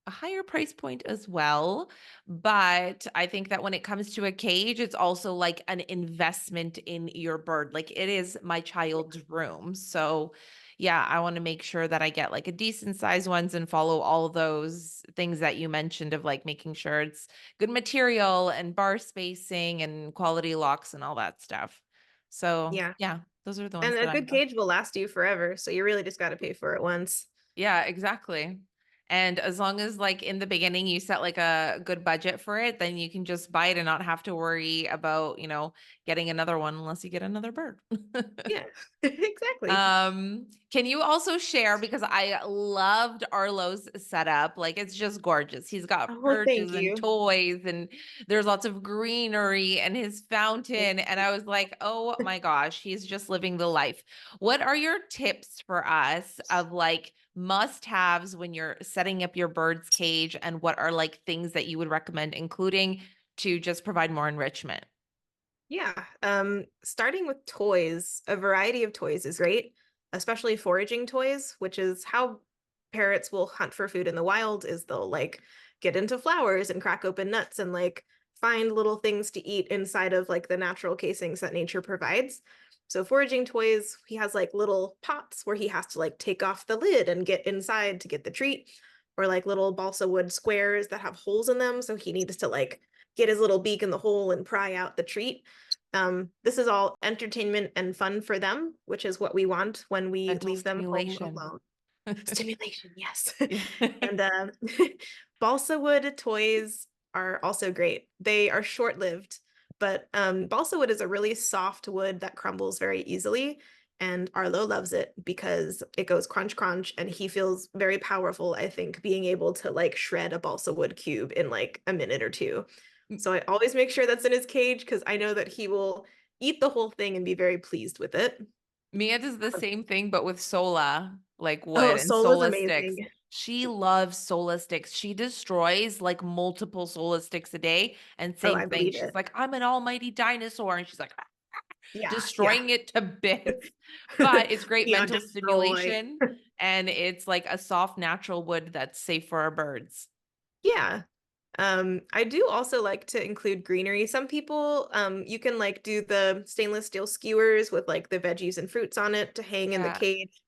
higher price point as well. But I think that when it comes to a cage, it's also like an investment in your bird. Like it is my child's room. So yeah, I want to make sure that I get like a decent size ones and follow all those things that you mentioned of like making sure it's good material and bar spacing and quality locks and all that stuff. So yeah. yeah, those are the And ones a that I good know. cage will last you forever, so you really just got to pay for it once. Yeah, exactly. And as long as like in the beginning you set like a good budget for it, then you can just buy it and not have to worry about, getting another one unless you get another bird. Yeah, exactly. Can you also share because I loved Arlo's setup. Like it's just gorgeous. He's got Oh, thank perches and you. toys and there's lots of greenery and his fountain. And I was like, oh my gosh, he's just living the life. What are your tips for us of like must-haves when you're setting up your bird's cage and what are like things that you would recommend, including to just provide more enrichment? Yeah, starting with toys, a variety of toys is great, especially foraging toys, which is how parrots will hunt for food in the wild, is they'll like get into flowers and crack open nuts and like find little things to eat inside of like the natural casings that nature provides. So foraging toys, he has like little pots where he has to like take off the lid and get inside to get the treat, or like little balsa wood squares that have holes in them, so he needs to like get his little beak in the hole and pry out the treat. This is all entertainment and fun for them, which is what we want when we Mental leave them home stimulation. alone. Stimulation, yes. Yeah. And balsa wood toys are also great. They are short-lived, but balsa wood is a really soft wood that crumbles very easily. And Arlo loves it because it goes crunch crunch and he feels very powerful, I think, being able to like shred a balsa wood cube in like a minute or two. So I always make sure that's in his cage because I know that he will eat the whole thing and be very pleased with it. Mia does the same thing, but with Sola, like wood Oh, and Soul is Sola sticks. amazing. She loves Sola sticks. She destroys like multiple Sola sticks a day. And Oh, same I thing. believe She's it. like, I'm an almighty dinosaur. And she's like Yeah, yeah. destroying it to bits. But it's great Beyond mental destroy. stimulation. And it's like a soft, natural wood that's safe for our birds. Yeah. I do also like to include greenery. Some people, you can like do the stainless steel skewers with like the veggies and fruits on it to hang in the Yeah. cage.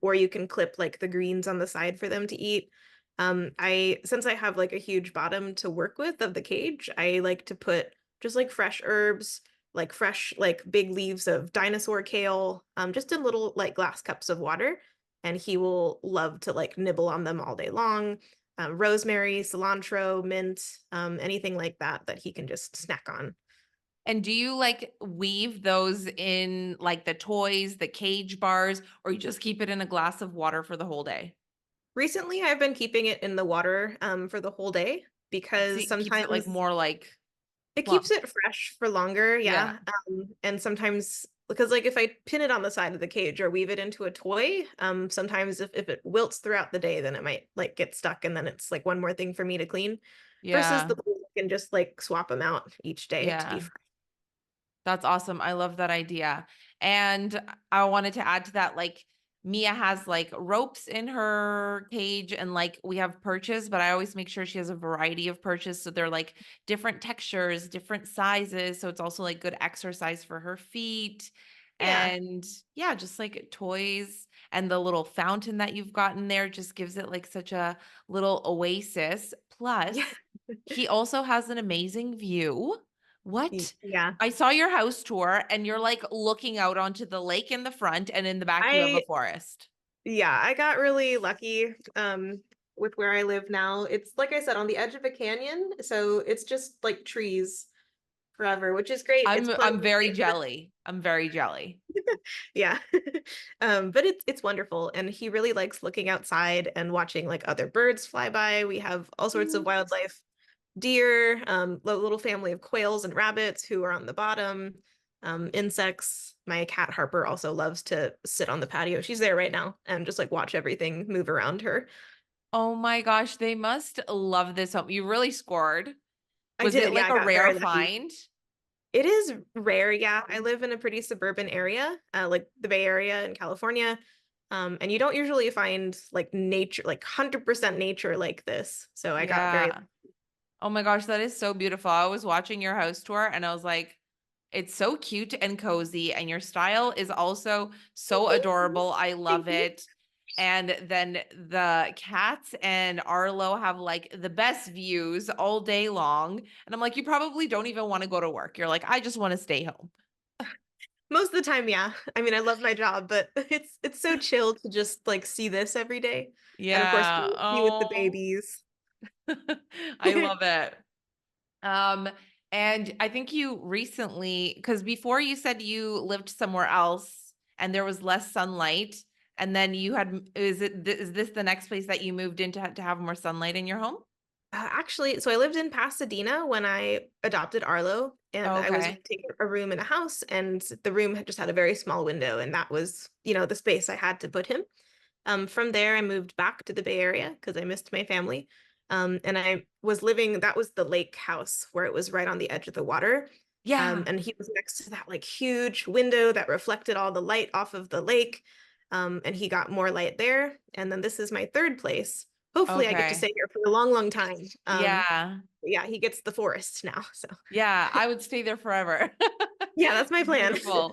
Or you can clip like the greens on the side for them to eat. Since I have like a huge bottom to work with of the cage, I like to put just like fresh herbs, like fresh, like big leaves of dinosaur kale, just in little like glass cups of water. And he will love to like nibble on them all day long. Rosemary, cilantro, mint, anything like that that he can just snack on. And do you like weave those in like the toys, the cage bars, or you just keep it in a glass of water for the whole day? Recently, I've been keeping it in the water for the whole day because See, keeps it like sometimes more like it keeps plump. it fresh for longer, Yeah. yeah. And sometimes because like if I pin it on the side of the cage or weave it into a toy, sometimes if it wilts throughout the day, then it might like get stuck and then it's like one more thing for me to clean. Versus Yeah. the blue, you can just like swap them out each day to be Yeah. fresh. That's awesome. I love that idea. And I wanted to add to that, like Mia has like ropes in her cage and like we have perches, but I always make sure she has a variety of perches. So they're like different textures, different sizes. So it's also like good exercise for her feet. Yeah. And yeah, just like toys and the little fountain that you've gotten there just gives it like such a little oasis. Yeah. Plus, he also has an amazing view. What? Yeah. I saw your house tour and you're like looking out onto the lake in the front and in the back you have a I forest. Yeah, I got really lucky with where I live now. It's like I said on the edge of a canyon, so it's just like trees forever, which is great. It's I'm plenty very of shade. jelly. I'm very jelly. Yeah. But it's wonderful and he really likes looking outside and watching like other birds fly by. We have all sorts of Cute. wildlife, deer, little family of quails and rabbits who are on the bottom, insects. My cat Harper also loves to sit on the patio. She's there right now and just like watch everything move around her. Oh my gosh, they must love this home. You really scored. I Was it did, yeah, like I a got rare very lucky. find? It is rare, yeah. I live in a pretty suburban area, like the Bay Area in California. And you don't usually find like nature, like 100% nature like this. So I got very, Yeah. Oh my gosh, that is so beautiful. I was watching your house tour and I was like, it's so cute and cozy, and your style is also oh, so thank you. adorable. I Thank love you. it. And then the cats and Arlo have like the best views all day long. And I'm like, you probably don't even want to go to work. You're like, I just want to stay home. Most of the time, yeah. I mean, I love my job, but it's so chill to just like see this every day. And of course, Yeah. be with the Oh, babies. I love it. Um, and I think you recently, because before you said you lived somewhere else and there was less sunlight, and then you had, is this the next place that you moved into to have more sunlight in your home? Actually, so I lived in Pasadena when I adopted Arlo, and I was Okay. renting a room in a house, and the room had just had a very small window, and that was, the space I had to put him. From there, I moved back to the Bay Area because I missed my family. And I was living, that was the lake house where it was right on the edge of the water. Yeah. And he was next to that like huge window that reflected all the light off of the lake. And he got more light there. And then this is my third place. Hopefully, I get to Okay. stay here for a long, long time. Yeah. Yeah, he gets the forest now. So Yeah. I would stay there forever. yeah, that's my plan. Beautiful.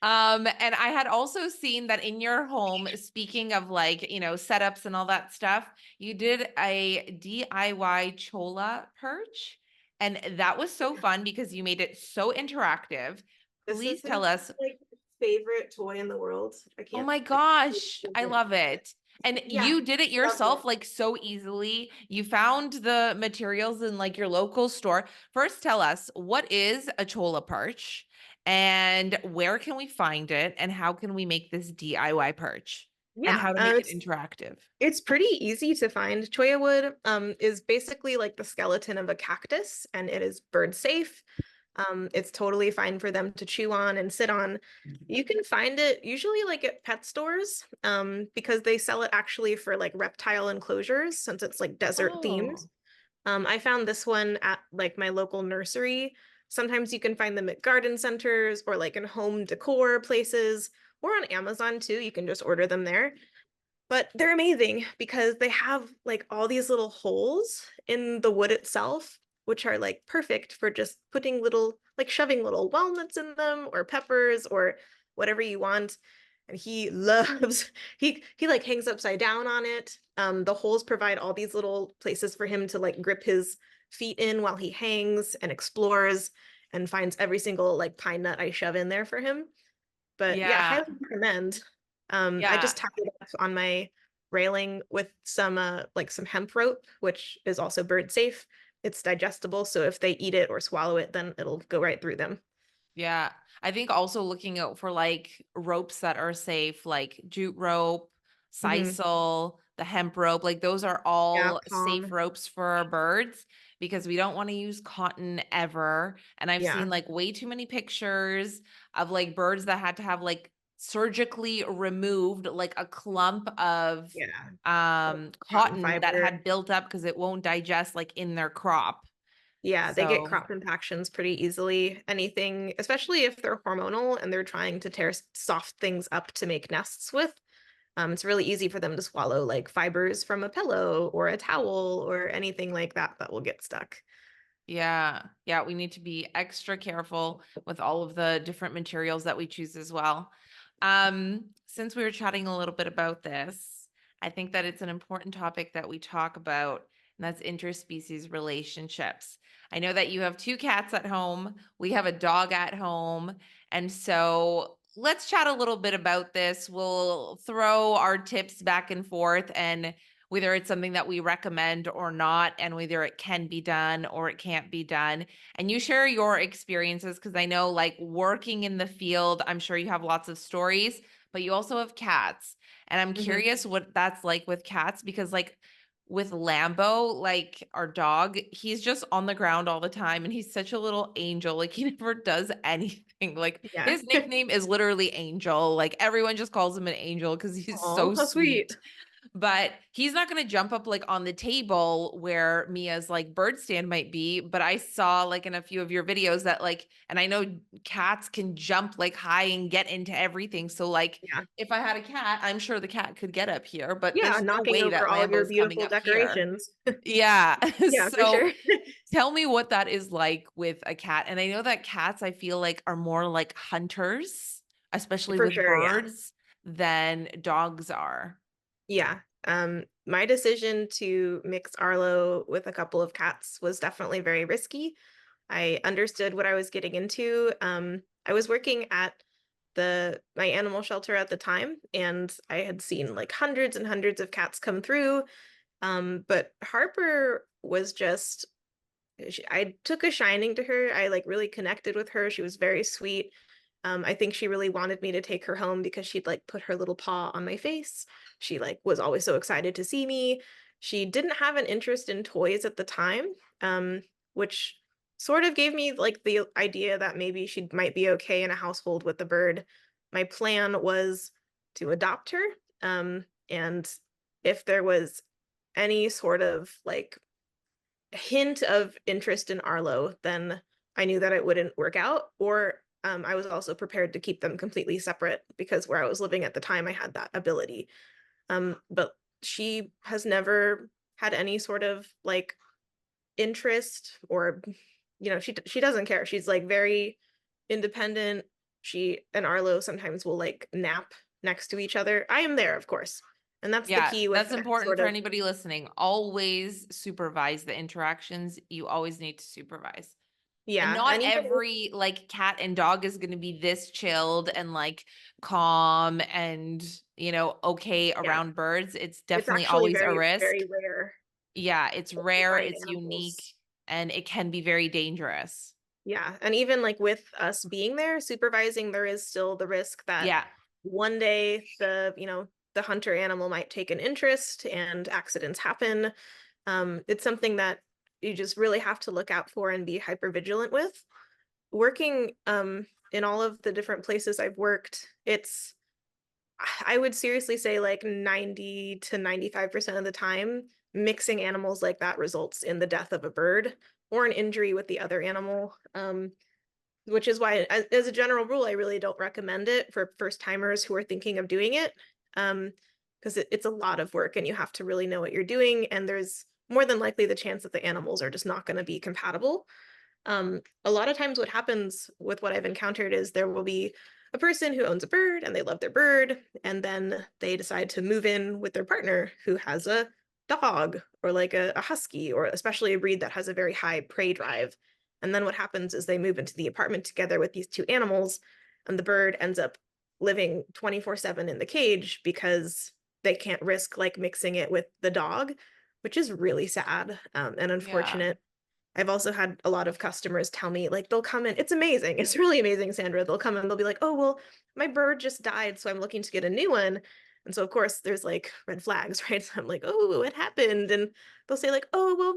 And I had also seen that in your home, speaking of like, setups and all that stuff, you did a DIY Cholla Perch. And that was so fun because you made it so interactive. This Please is tell his us. like favorite toy in the world. Oh I my can't gosh, I believe it. love it. And Yeah, you did it he loves yourself it. like so easily. You found the materials in like your local store. First, tell us what is a cholla perch and where can we find it and how can we make this DIY perch and Yeah, how to make it interactive. it's pretty easy to find. Cholla wood is basically like the skeleton of a cactus, and it is bird safe. It's totally fine for them to chew on and sit on. You can find it usually like at pet stores, because they sell it actually for like reptile enclosures since it's like desert themed. Oh, I found this one at like my local nursery. Sometimes you can find them at garden centers or like in home decor places or on Amazon too. You can just order them there. But they're amazing because they have like all these little holes in the wood itself, which are like perfect for just putting little, like shoving little walnuts in them or peppers or whatever you want. And he loves, he like hangs upside down on it. The holes provide all these little places for him to like grip his feet in while he hangs and explores and finds every single like pine nut I shove in there for him. But yeah, yeah. highly recommend. I Yeah. just tied it up on my railing with some like some hemp rope, which is also bird safe. It's digestible, so if they eat it or swallow it, then it'll go right through them. Yeah. I think also looking out for like ropes that are safe, like jute rope, Hmm. sisal, the hemp rope. Like those are Yeah, all safe palm. ropes for our birds because we don't want to use cotton ever. And I've Yeah, seen like way too many pictures of like birds that had to have like surgically removed like a clump of yeah. Like cotton cotton that fiber. had built up because it won't digest like in their crop. Yeah, they get So crop impactions pretty easily. Anything, especially if they're hormonal and they're trying to tear soft things up to make nests with. It's really easy for them to swallow like fibers from a pillow or a towel or anything like that that will get stuck. yeah, yeah, we need to be extra careful with all of the different materials that we choose as well. Since we were chatting a little bit about this, I think that it's an important topic that we talk about, and that's interspecies relationships. I know that you have two cats at home, we have a dog at home, and so let's chat a little bit about this. We'll throw our tips back and forth and whether it's something that we recommend or not, and whether it can be done or it can't be done. And you share your experiences because I know, like, working in the field, I'm sure you have lots of stories, but you also have cats. And I'm Hmm. curious what that's like with cats because, like, with Lambo, like our dog, he's just on the ground all the time and he's such a little angel. Like, he never does anything. Like, Yeah. his nickname is literally Angel. Like, everyone just calls him an angel because he's Oh, so how sweet. sweet, but he's not going to jump up like on the table where Mia's like bird stand might be. But I saw like in a few of your videos that like, and I know cats can jump like high and get into everything. So like Yeah. if I had a cat, I'm sure the cat could get up here, but Yeah, there's no knocking way over that all of your Lambo's coming beautiful up here. decorations. Yeah. Yeah, for So sure. tell me what that is like with a cat. And I know that cats, I feel like, are more like hunters, especially For with sure, yeah. birds, than dogs are. Yeah. My decision to mix Arlo with a couple of cats was definitely very risky. I understood what I was getting into. I was working at the my animal shelter at the time, and I had seen like hundreds and hundreds of cats come through. But Harper was just I took a shining to her. I like really connected with her. She was very sweet. I think she really wanted me to take her home because she'd like put her little paw on my face. She like was always so excited to see me. She didn't have an interest in toys at the time, which sort of gave me like the idea that maybe she might be okay in a household with the bird. My plan was to adopt her, and if there was any sort of like hint of interest in Arlo, then I knew that it wouldn't work out. Or I was also prepared to keep them completely separate because where I was living at the time, I had that ability. But she has never had any sort of like interest or, she doesn't care. She's like very independent. She and Arlo sometimes will like nap next to each other. I am there, of course. And that's the Yeah, key with that's any important sort for of, anybody listening. Always supervise the interactions. You always need to supervise. And yeah. not And even with, every like cat and dog is going to be this chilled and like calm and, okay yeah, around birds. It's it's definitely actually always a very, risk. very rare Yeah, it's to rare, find it's unique, animals. and it can be very dangerous. Yeah, and even like with us being there supervising, there is still the risk that Yeah. one day the hunter animal might take an interest and accidents happen. It's something that you just really have to look out for and be hyper vigilant with. Working in all of the different places I've worked, I would seriously say like 90 to 95% of the time, mixing animals like that results in the death of a bird or an injury with the other animal. Which is why, as a general rule, I really don't recommend it for first timers who are thinking of doing it. Because it's a lot of work and you have to really know what you're doing. And there's more than likely the chance that the animals are just not going to be compatible. A lot of times what happens with what I've encountered is there will be a person who owns a bird and they love their bird, and then they decide to move in with their partner who has a dog or like a husky, or especially a breed that has a very high prey drive. And then what happens is they move into the apartment together with these two animals, and the bird ends up living 24/7 in the cage because they can't risk like mixing it with the dog, which is really sad and Yeah. unfortunate. I've also had a lot of customers tell me, like, they'll come in. It's amazing. It's really amazing, Sandra. They'll come in, they'll be like, oh, well, my bird just died, so I'm looking to get a new one. And so of course there's like red flags, right? So I'm like, oh, what happened? And they'll say like, oh, well,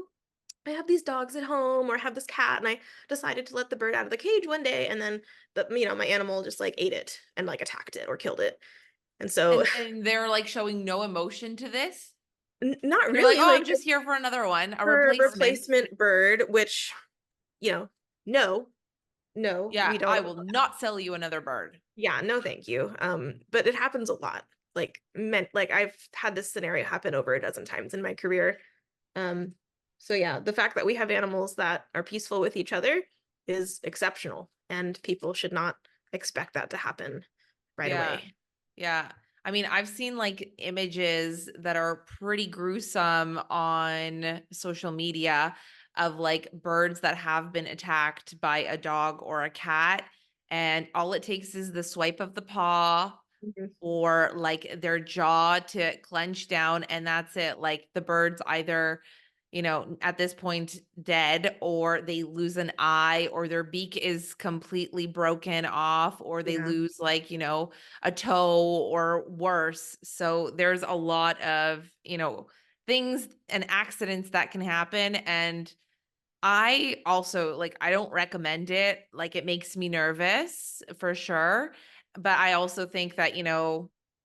I have these dogs at home or I have this cat and I decided to let the bird out of the cage one day and then my animal just like ate it and like attacked it or killed it. And so And they're like showing no emotion to this. not They're like, really oh, I'm like just here for another one, a for a replacement. replacement bird, which, you know, no, no, Yeah, we don't I allow will that. not sell you another bird. Yeah, no, thank you. But it happens a lot. Like I've had this scenario happen over a dozen times in my career. Um, so yeah, the fact that we have animals that are peaceful with each other is exceptional, and people should not expect that to happen right Yeah. away. Yeah. I mean, I've seen like images that are pretty gruesome on social media of like birds that have been attacked by a dog or a cat. And all it takes is the swipe of the paw Mhm. or like their jaw to clench down, and that's it. Like the bird's either, at this point dead, or they lose an eye, or their beak is completely broken off, or they Yeah. lose like, a toe or worse. So there's a lot of, things and accidents that can happen. And I also like, I don't recommend it. Like it makes me nervous for sure. But I also think that,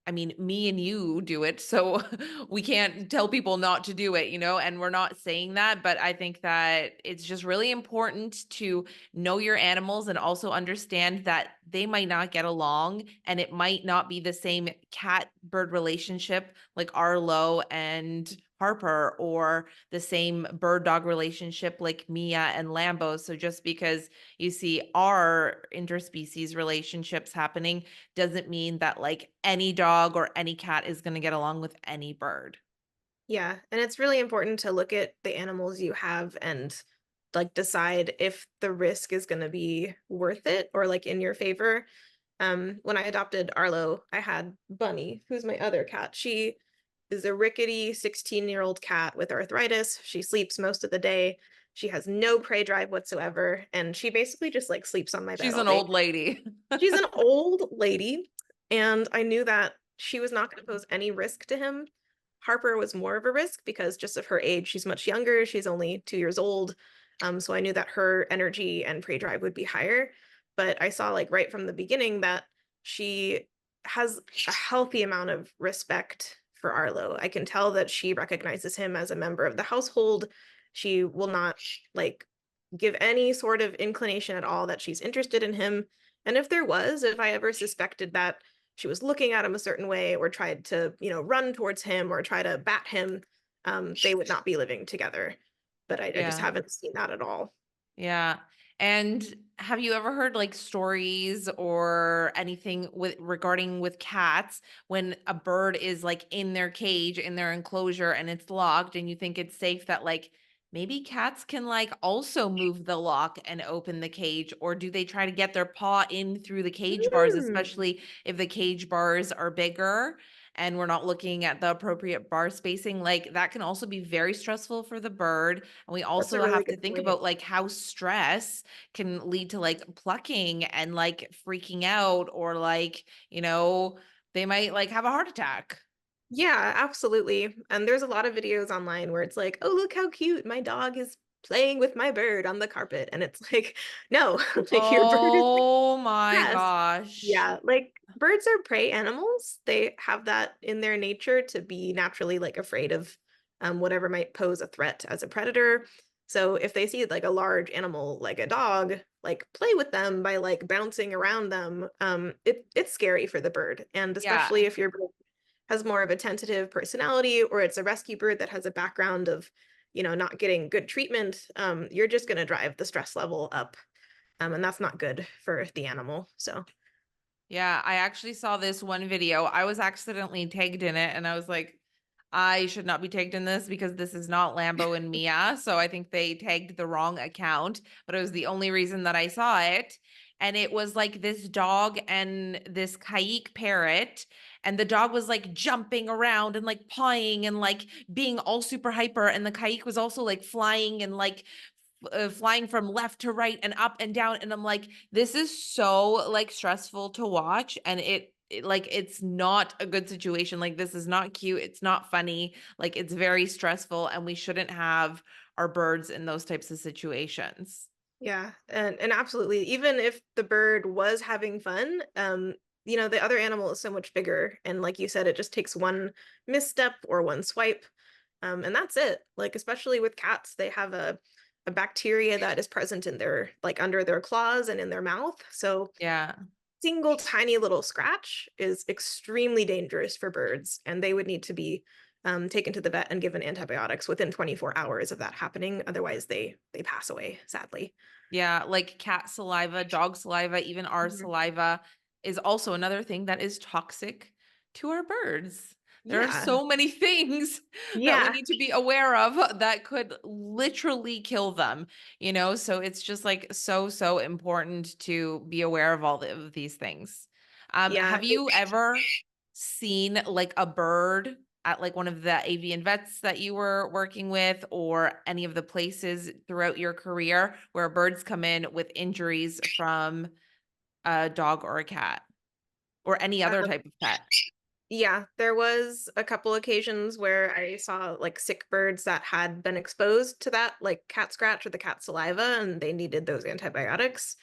I mean, me and you do it, so we can't tell people not to do it, and we're not saying that, but I think that it's just really important to know your animals and also understand that they might not get along and it might not be the same cat bird relationship like Arlo and Harper, or the same bird dog relationship like Mia and Lambo. So just because you see our interspecies relationships happening doesn't mean that like any dog or any cat is going to get along with any bird. Yeah, and it's really important to look at the animals you have and like decide if the risk is going to be worth it or like in your favor. When I adopted Arlo, I had Bunny, who's my other cat. She is a rickety 16-year-old cat with arthritis. She sleeps most of the day. She has no prey drive whatsoever, and she basically just like sleeps on my bed She's all an day. old lady. She's an old lady, and I knew that she was not going to pose any risk to him. Harper was more of a risk because just of her age, she's much younger. She's only 2 years old. So I knew that her energy and prey drive would be higher. But I saw like right from the beginning that she has a healthy amount of respect for Arlo. I can tell that she recognizes him as a member of the household. She will not like give any sort of inclination at all that she's interested in him. And if I ever suspected that she was looking at him a certain way or tried to, run towards him or try to bat him, they would not be living together. But I just Yeah. haven't seen that at all. Yeah. And have you ever heard like stories or anything with cats when a bird is like in their cage, in their enclosure, and it's locked and you think it's safe that like maybe cats can like also move the lock and open the cage, or do they try to get their paw in through the cage bars, Mm, especially if the cage bars are bigger and we're not looking at the appropriate bar spacing? Like that can also be very stressful for the bird. And we that's a also really have to good think point. about like how stress can lead to like plucking and like freaking out, or like, they might like have a heart attack. Yeah, absolutely. And there's a lot of videos online where it's like, oh, look how cute. My dog is playing with my bird on the carpet. And it's like, no, like your bird is Oh my stressed. gosh. Yeah, like birds are prey animals. They have that in their nature to be naturally like afraid of whatever might pose a threat as a predator. So if they see like a large animal like a dog, like play with them by like bouncing around them, it's scary for the bird. And Yeah. especially if your bird has more of a tentative personality or it's a rescue bird that has a background of, not getting good treatment, you're just going to drive the stress level up. And that's not good for the animal. So Yeah, I actually saw this one video. I was accidentally tagged in it and I was like, I should not be tagged in this because this is not Lambo and Mia. So I think they tagged the wrong account, but it was the only reason that I saw it. And it was like this dog and this Kaik parrot. And the dog was like jumping around and like pawing and like being all super hyper. And the Kaik was also like flying and like flying from left to right and up and down. And I'm like, this is so like stressful to watch. And like it's not a good situation. Like this is not cute. It's not funny. Like it's very stressful and we shouldn't have our birds in those types of situations. Yeah, and absolutely. Even if the bird was having fun, the other animal is so much bigger. And like you said, it just takes one misstep or one swipe. And that's it. Like, especially with cats, they have a bacteria that is present in their, like under their claws and in their mouth. So Yeah. single tiny little scratch is extremely dangerous for birds, and they would need to be taken to the vet and given antibiotics within 24 hours of that happening. Otherwise, they pass away, sadly. Yeah, like cat saliva, dog saliva, even our Mhm. saliva is also another thing that is toxic to our birds. There are Yeah. so many things that we Yeah. need to be aware of that could literally kill them, So it's just like so important to be aware of of these things. Yeah. Have you ever seen like a bird at like one of the avian vets that you were working with or any of the places throughout your career where birds come in with injuries from a dog or a cat or any other Um, type of pet? yeah, there was a couple occasions where I saw like sick birds that had been exposed to that, like cat scratch or the cat saliva, and they needed those antibiotics.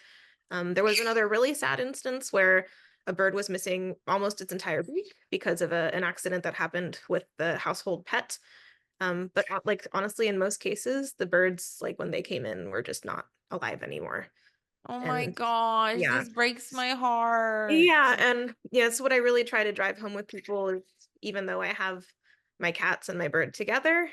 There was another really sad instance where a bird was missing almost its entire beak because of an accident that happened with the household pet. But like honestly, in most cases, the birds, like when they came in, were just not alive anymore. Oh my And gosh, yeah, this breaks my heart. yeah, and yeah, it's what I really try to drive home with people is even though I have my cats and my bird together,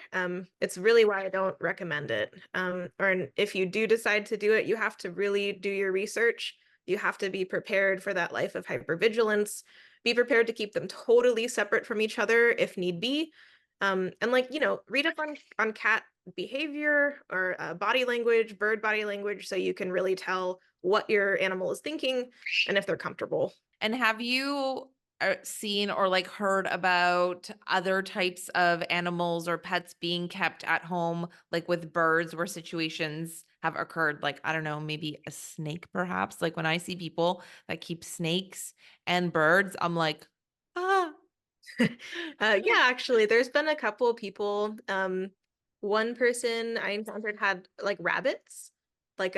it's really why I don't recommend it. Or if you do decide to do it, you have to really do your research. You have to be prepared for that life of hypervigilance. Be prepared to keep them totally separate from each other if need be. And like, read up on cat behavior or body language, bird body language, so you can really tell what your animal is thinking and if they're comfortable. And have you seen or like heard about other types of animals or pets being kept at home, like with birds, where situations have occurred? Like, I don't know, maybe a snake, perhaps. Like when I see people that keep snakes and birds, I'm like, ah. Yeah, actually, there's been a couple of people. One person I encountered had like rabbits, like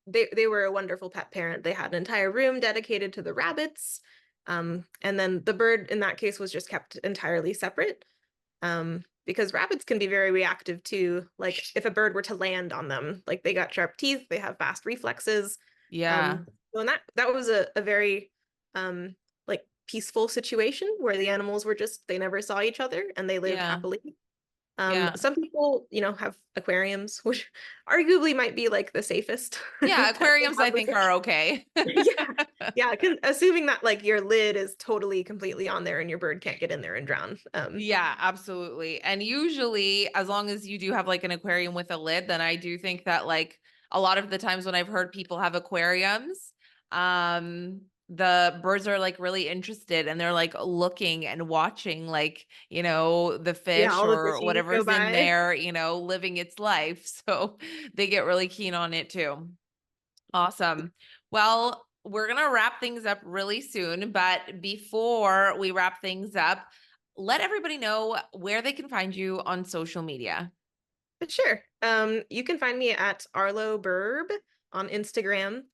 they were a wonderful pet parent. They had an entire room dedicated to the rabbits. And then the bird in that case was just kept entirely separate. Because rabbits can be very reactive too. Like if a bird were to land on them, like they got sharp teeth, they have fast reflexes. Yeah, So and that was a very um like peaceful situation where the animals were just they never saw each other and they lived yeah, happily. yeah. Some people, have aquariums, which arguably might be like the safest Yeah, pet to aquariums I have with think it. are okay. Yeah. Yeah, assuming that like your lid is totally completely on there and your bird can't get in there and drown. Yeah, absolutely. And usually, as long as you do have like an aquarium with a lid, then I do think that like a lot of the times when I've heard people have aquariums, the birds are like really interested and they're like looking and watching like, the Yeah, fish all the or fishies go whatever's in by. there, living its life. So they get really keen on it too. Awesome. Well, we're going to wrap things up really soon, but before we wrap things up, let everybody know where they can find you on social media. Sure. You can find me at Arlo Burb on Instagram.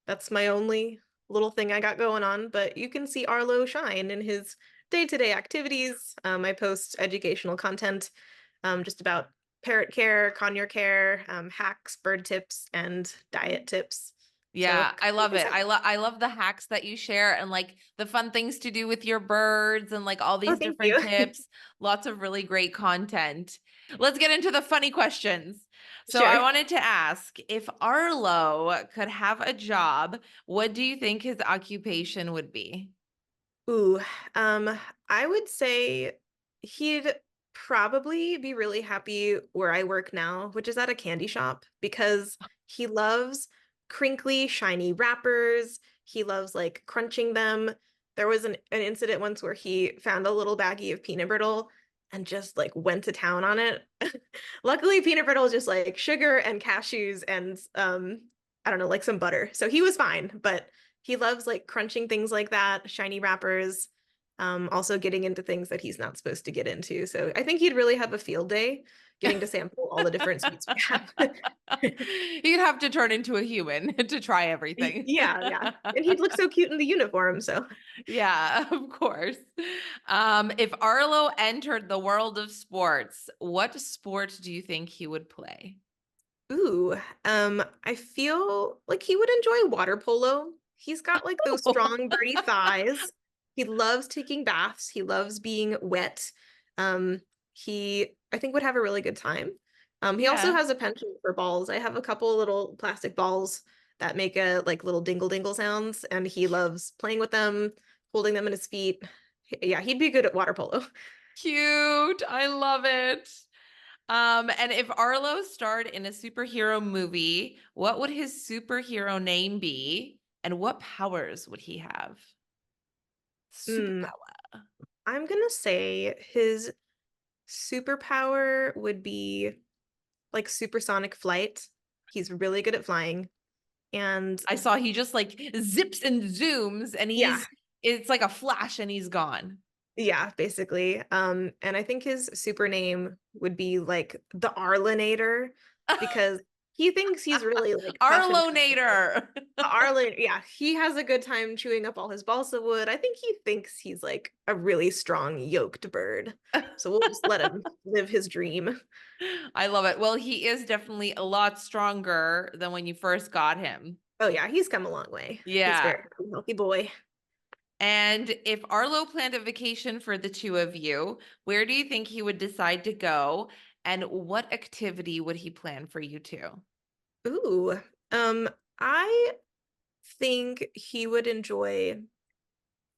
That's my only little thing I got going on, but you can see Arlo shine in his day-to-day activities. I post educational content just about parrot care, conure care, hacks, bird tips, and diet tips. So Yeah, I check love us it. out. I love the hacks that you share and like the fun things to do with your birds and like all Oh, these thank different you. tips. Lots of really great content. Let's get into the funny questions. So I Sure. wanted to ask if Arlo could have a job, what do you think his occupation would be? Ooh, um, I would say he'd probably be really happy where I work now, which is at a candy shop, because he loves crinkly, shiny wrappers. He loves like crunching them. There was an incident once where he found a little baggie of peanut brittle and just like went to town on it. Luckily, peanut brittle is just like sugar and cashews and I don't know, like some butter. So he was fine, but he loves like crunching things like that, shiny wrappers, also getting into things that he's not supposed to get into. So I think he'd really have a field day getting to sample all the different sweets we have. You'd have to turn into a human to try everything. Yeah, yeah. And he'd look so cute in the uniform, so. Yeah, of course. If Arlo entered the world of sports, what sport do you think he would play? Ooh, I feel like he would enjoy water polo. He's got like those strong, birdie thighs. He loves taking baths. He loves being wet. I think would have a really good time. He also Yeah. has a penchant for balls. I have a couple little plastic balls that make a like little dingle dingle sounds, and he loves playing with them, holding them in his feet. Yeah, he'd be good at water polo. Cute. I love it. And if Arlo starred in a superhero movie, what would his superhero name be? And what powers would he have? Hmm, Superpower. I'm gonna say his superpower would be like supersonic flight. He's really good at flying. And I saw he just like zips and zooms and yeah, it's like a flash and he's gone. yeah, basically. And I think his super name would be like the Arlinator because he thinks he's really like tough and powerful. Arlonator. The Arlin, yeah, he has a good time chewing up all his balsa wood. I think he thinks he's like a really strong yoked bird. So we'll just let him live his dream. I love it. Well, he is definitely a lot stronger than when you first got him. Oh yeah, he's come a long way. He's a Yeah. very healthy boy. And if Arlo planned a vacation for the two of you, where do you think he would decide to go? And what activity would he plan for you two? Ooh, I think he would enjoy,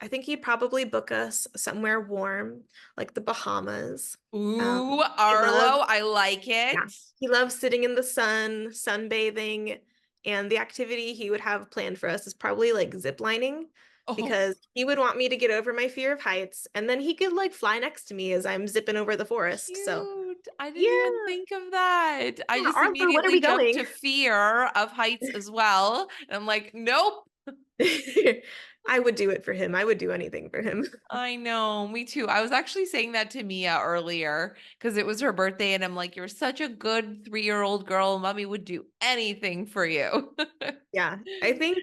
I think he'd probably book us somewhere warm, like the Bahamas. Ooh, He loves, Arlo, I like yeah, it. he loves sitting in the sun, sunbathing, and the activity he would have planned for us is probably like zip lining Oh, because he would want me to get over my fear of heights, and then he could like fly next to me as I'm zipping over the forest. So, cute. I yeah, didn't even think of that. I yeah, just Arlo, when are immediately we jumped going? to fear of heights as well. And I'm like, nope. I would do it for him. I would do anything for him. I know, me too. I was actually saying that to Mia earlier because it was her birthday, and I'm like, you're such a good 3-year-old girl. Mommy would do anything for you. Yeah, I think,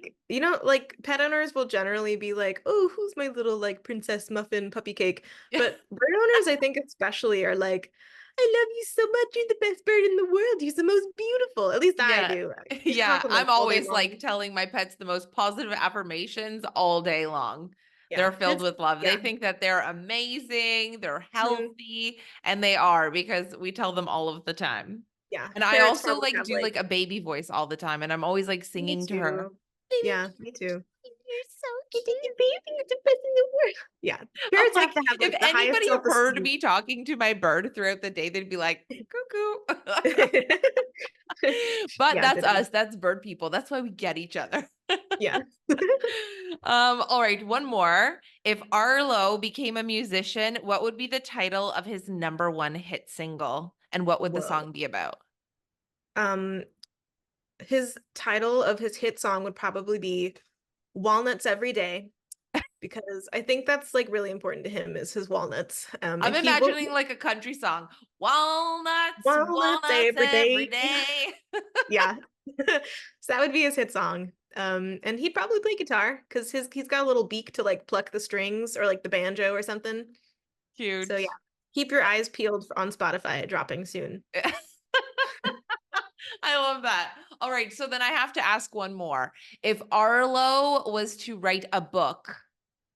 like pet owners will generally be like, oh, who's my little like princess muffin puppy cake? But bird owners, I think especially are like, I love you so much. You're the best bird in the world. You're the most beautiful. At least I Yeah. do. Just Yeah. I'm compliments all day always like long. telling my pets the most positive affirmations all day long. Yeah, They're filled with love. They yeah. think that they're amazing, they're Mhm. healthy, and they are because we tell them all of the time. Yeah, And I parrots also probably like have do like, like a baby voice all the time, and I'm always like me singing to her. too. Baby, Yeah, me too. you're so Baby, you're the best in the world. Yeah, I'm parrots have like, to have if like the highest anybody heard self-esteem. me talking to my bird throughout the day, they'd be like, cuckoo. But Yeah, that's ditto. us. That's bird people. That's why we get each other. Yeah. All right, one more. If Arlo became a musician, what would be the title of his number one hit single? And what would the Whoa. song be about? Um, his title of his hit song would probably be Walnuts Every Day because I think that's like really important to him is his walnuts. I'm And he will imagining like a country song. Walnuts, walnuts walnuts every every day. day. Yeah. So that would be his hit song. And he'd probably play guitar because he's got a little beak to like pluck the strings or like the banjo or something. So Cute. yeah, keep your eyes peeled on Spotify, dropping soon. I love that. All right, so then I have to ask one more. If Arlo was to write a book,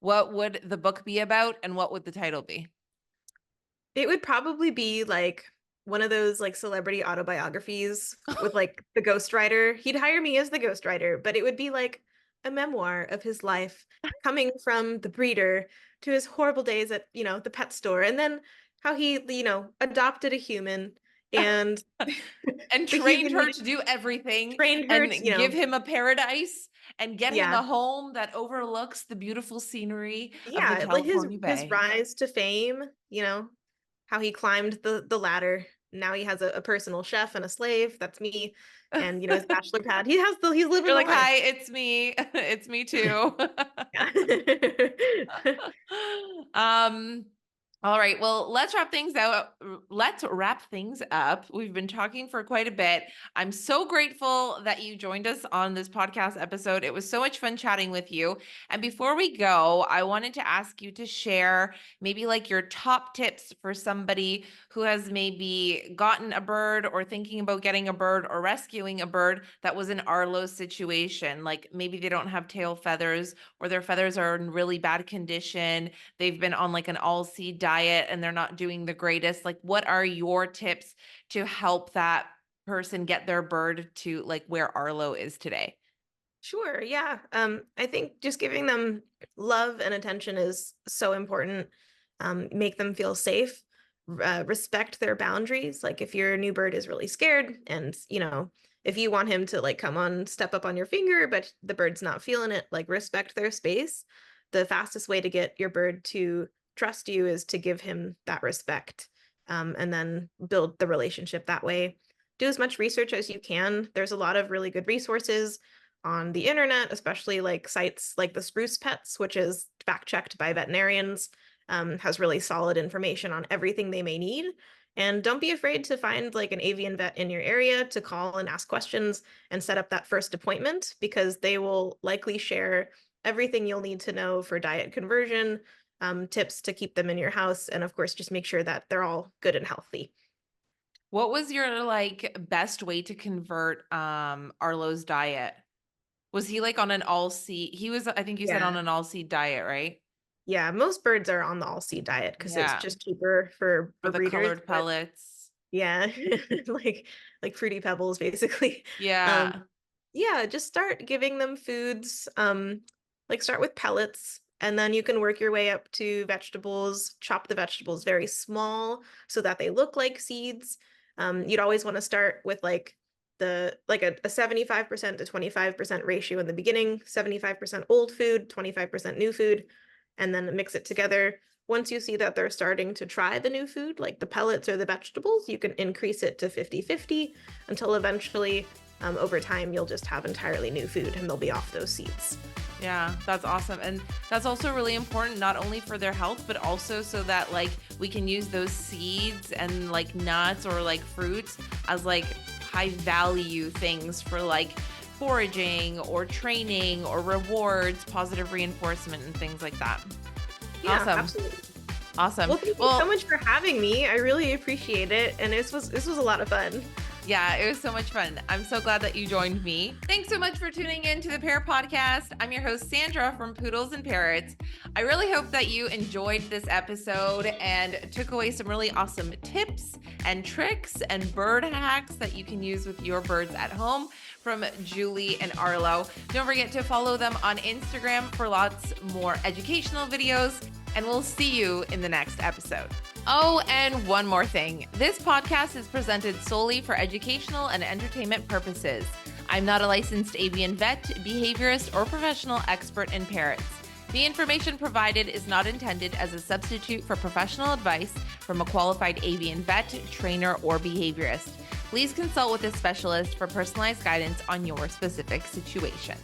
what would the book be about and what would the title be? It would probably be like one of those like celebrity autobiographies with like the ghostwriter. He'd hire me as the ghostwriter, but it would be like a memoir of his life coming from the breeder to his horrible days at, the pet store and then how he, adopted a human and And the trained human her needed to do everything trained her to, and give him a paradise and get him yeah. a home that overlooks the beautiful scenery of the Yeah, like his California his Bay. rise to fame, how he climbed the ladder now he has a personal chef and a slave. That's me. And, you know, his bachelor pad. He's living You're the like, life. hi, it's me. It's me too. Yeah. Um, all right. Well, let's wrap things out. Let's wrap things up. We've been talking for quite a bit. I'm so grateful that you joined us on this podcast episode. It was so much fun chatting with you. And before we go, I wanted to ask you to share maybe like your top tips for somebody who has maybe gotten a bird or thinking about getting a bird or rescuing a bird that was an Arlo situation. Like maybe they don't have tail feathers or their feathers are in really bad condition. They've been on like an all seed diet and they're not doing the greatest. Like, what are your tips to help that person get their bird to like where Arlo is today? Sure, yeah. I think just giving them love and attention is so important. Make them feel safe, respect their boundaries. Like if your new bird is really scared and, you know, if you want him to like come on, step up on your finger, but the bird's not feeling it, like respect their space. The fastest way to get your bird to trust you is to give him that respect, and then build the relationship that way. Do as much research as you can. There's a lot of really good resources on the internet, especially like sites like the Spruce Pets, which is fact checked by veterinarians, has really solid information on everything they may need. And don't be afraid to find like an avian vet in your area to call and ask questions and set up that first appointment, because they will likely share everything you'll need to know for diet conversion, tips to keep them in your house, and of course, just make sure that they're all good and healthy. What was your like best way to convert Arlo's diet? Was he like on an all seed? He was, I think you said on Yeah. an all seed diet, right? Yeah, most birds are on the all seed diet because it's Yeah. just cheaper for For the breeders. colored But pellets. yeah, like fruity pebbles, basically. Yeah. Yeah, just start giving them foods. Like start with pellets, and then you can work your way up to vegetables. Chop the vegetables very small so that they look like seeds. You'd always want to start with like a 75% to 25% ratio in the beginning, 75% old food, 25% new food, and then mix it together. Once you see that they're starting to try the new food, like the pellets or the vegetables, you can increase it to 50-50 until eventually, over time, you'll just have entirely new food and they'll be off those seeds. Yeah, that's awesome. And that's also really important, not only for their health, but also so that like we can use those seeds and like nuts or like fruits as like high value things for like foraging or training or rewards, positive reinforcement and things like that. Yeah, Awesome. absolutely. Awesome. Well, thank you so much for having me. I really appreciate it. And this was a lot of fun. Yeah, it was so much fun. I'm so glad that you joined me. Thanks so much for tuning in to the Parrot Podcast. I'm your host, Sandra from Poodles and Parrots. I really hope that you enjoyed this episode and took away some really awesome tips and tricks and bird hacks that you can use with your birds at home from Julie and Arlo. Don't forget to follow them on Instagram for lots more educational videos, and we'll see you in the next episode. Oh, and one more thing. This podcast is presented solely for educational and entertainment purposes. I'm not a licensed avian vet, behaviorist, or professional expert in parrots. The information provided is not intended as a substitute for professional advice from a qualified avian vet, trainer, or behaviorist. Please consult with a specialist for personalized guidance on your specific situation.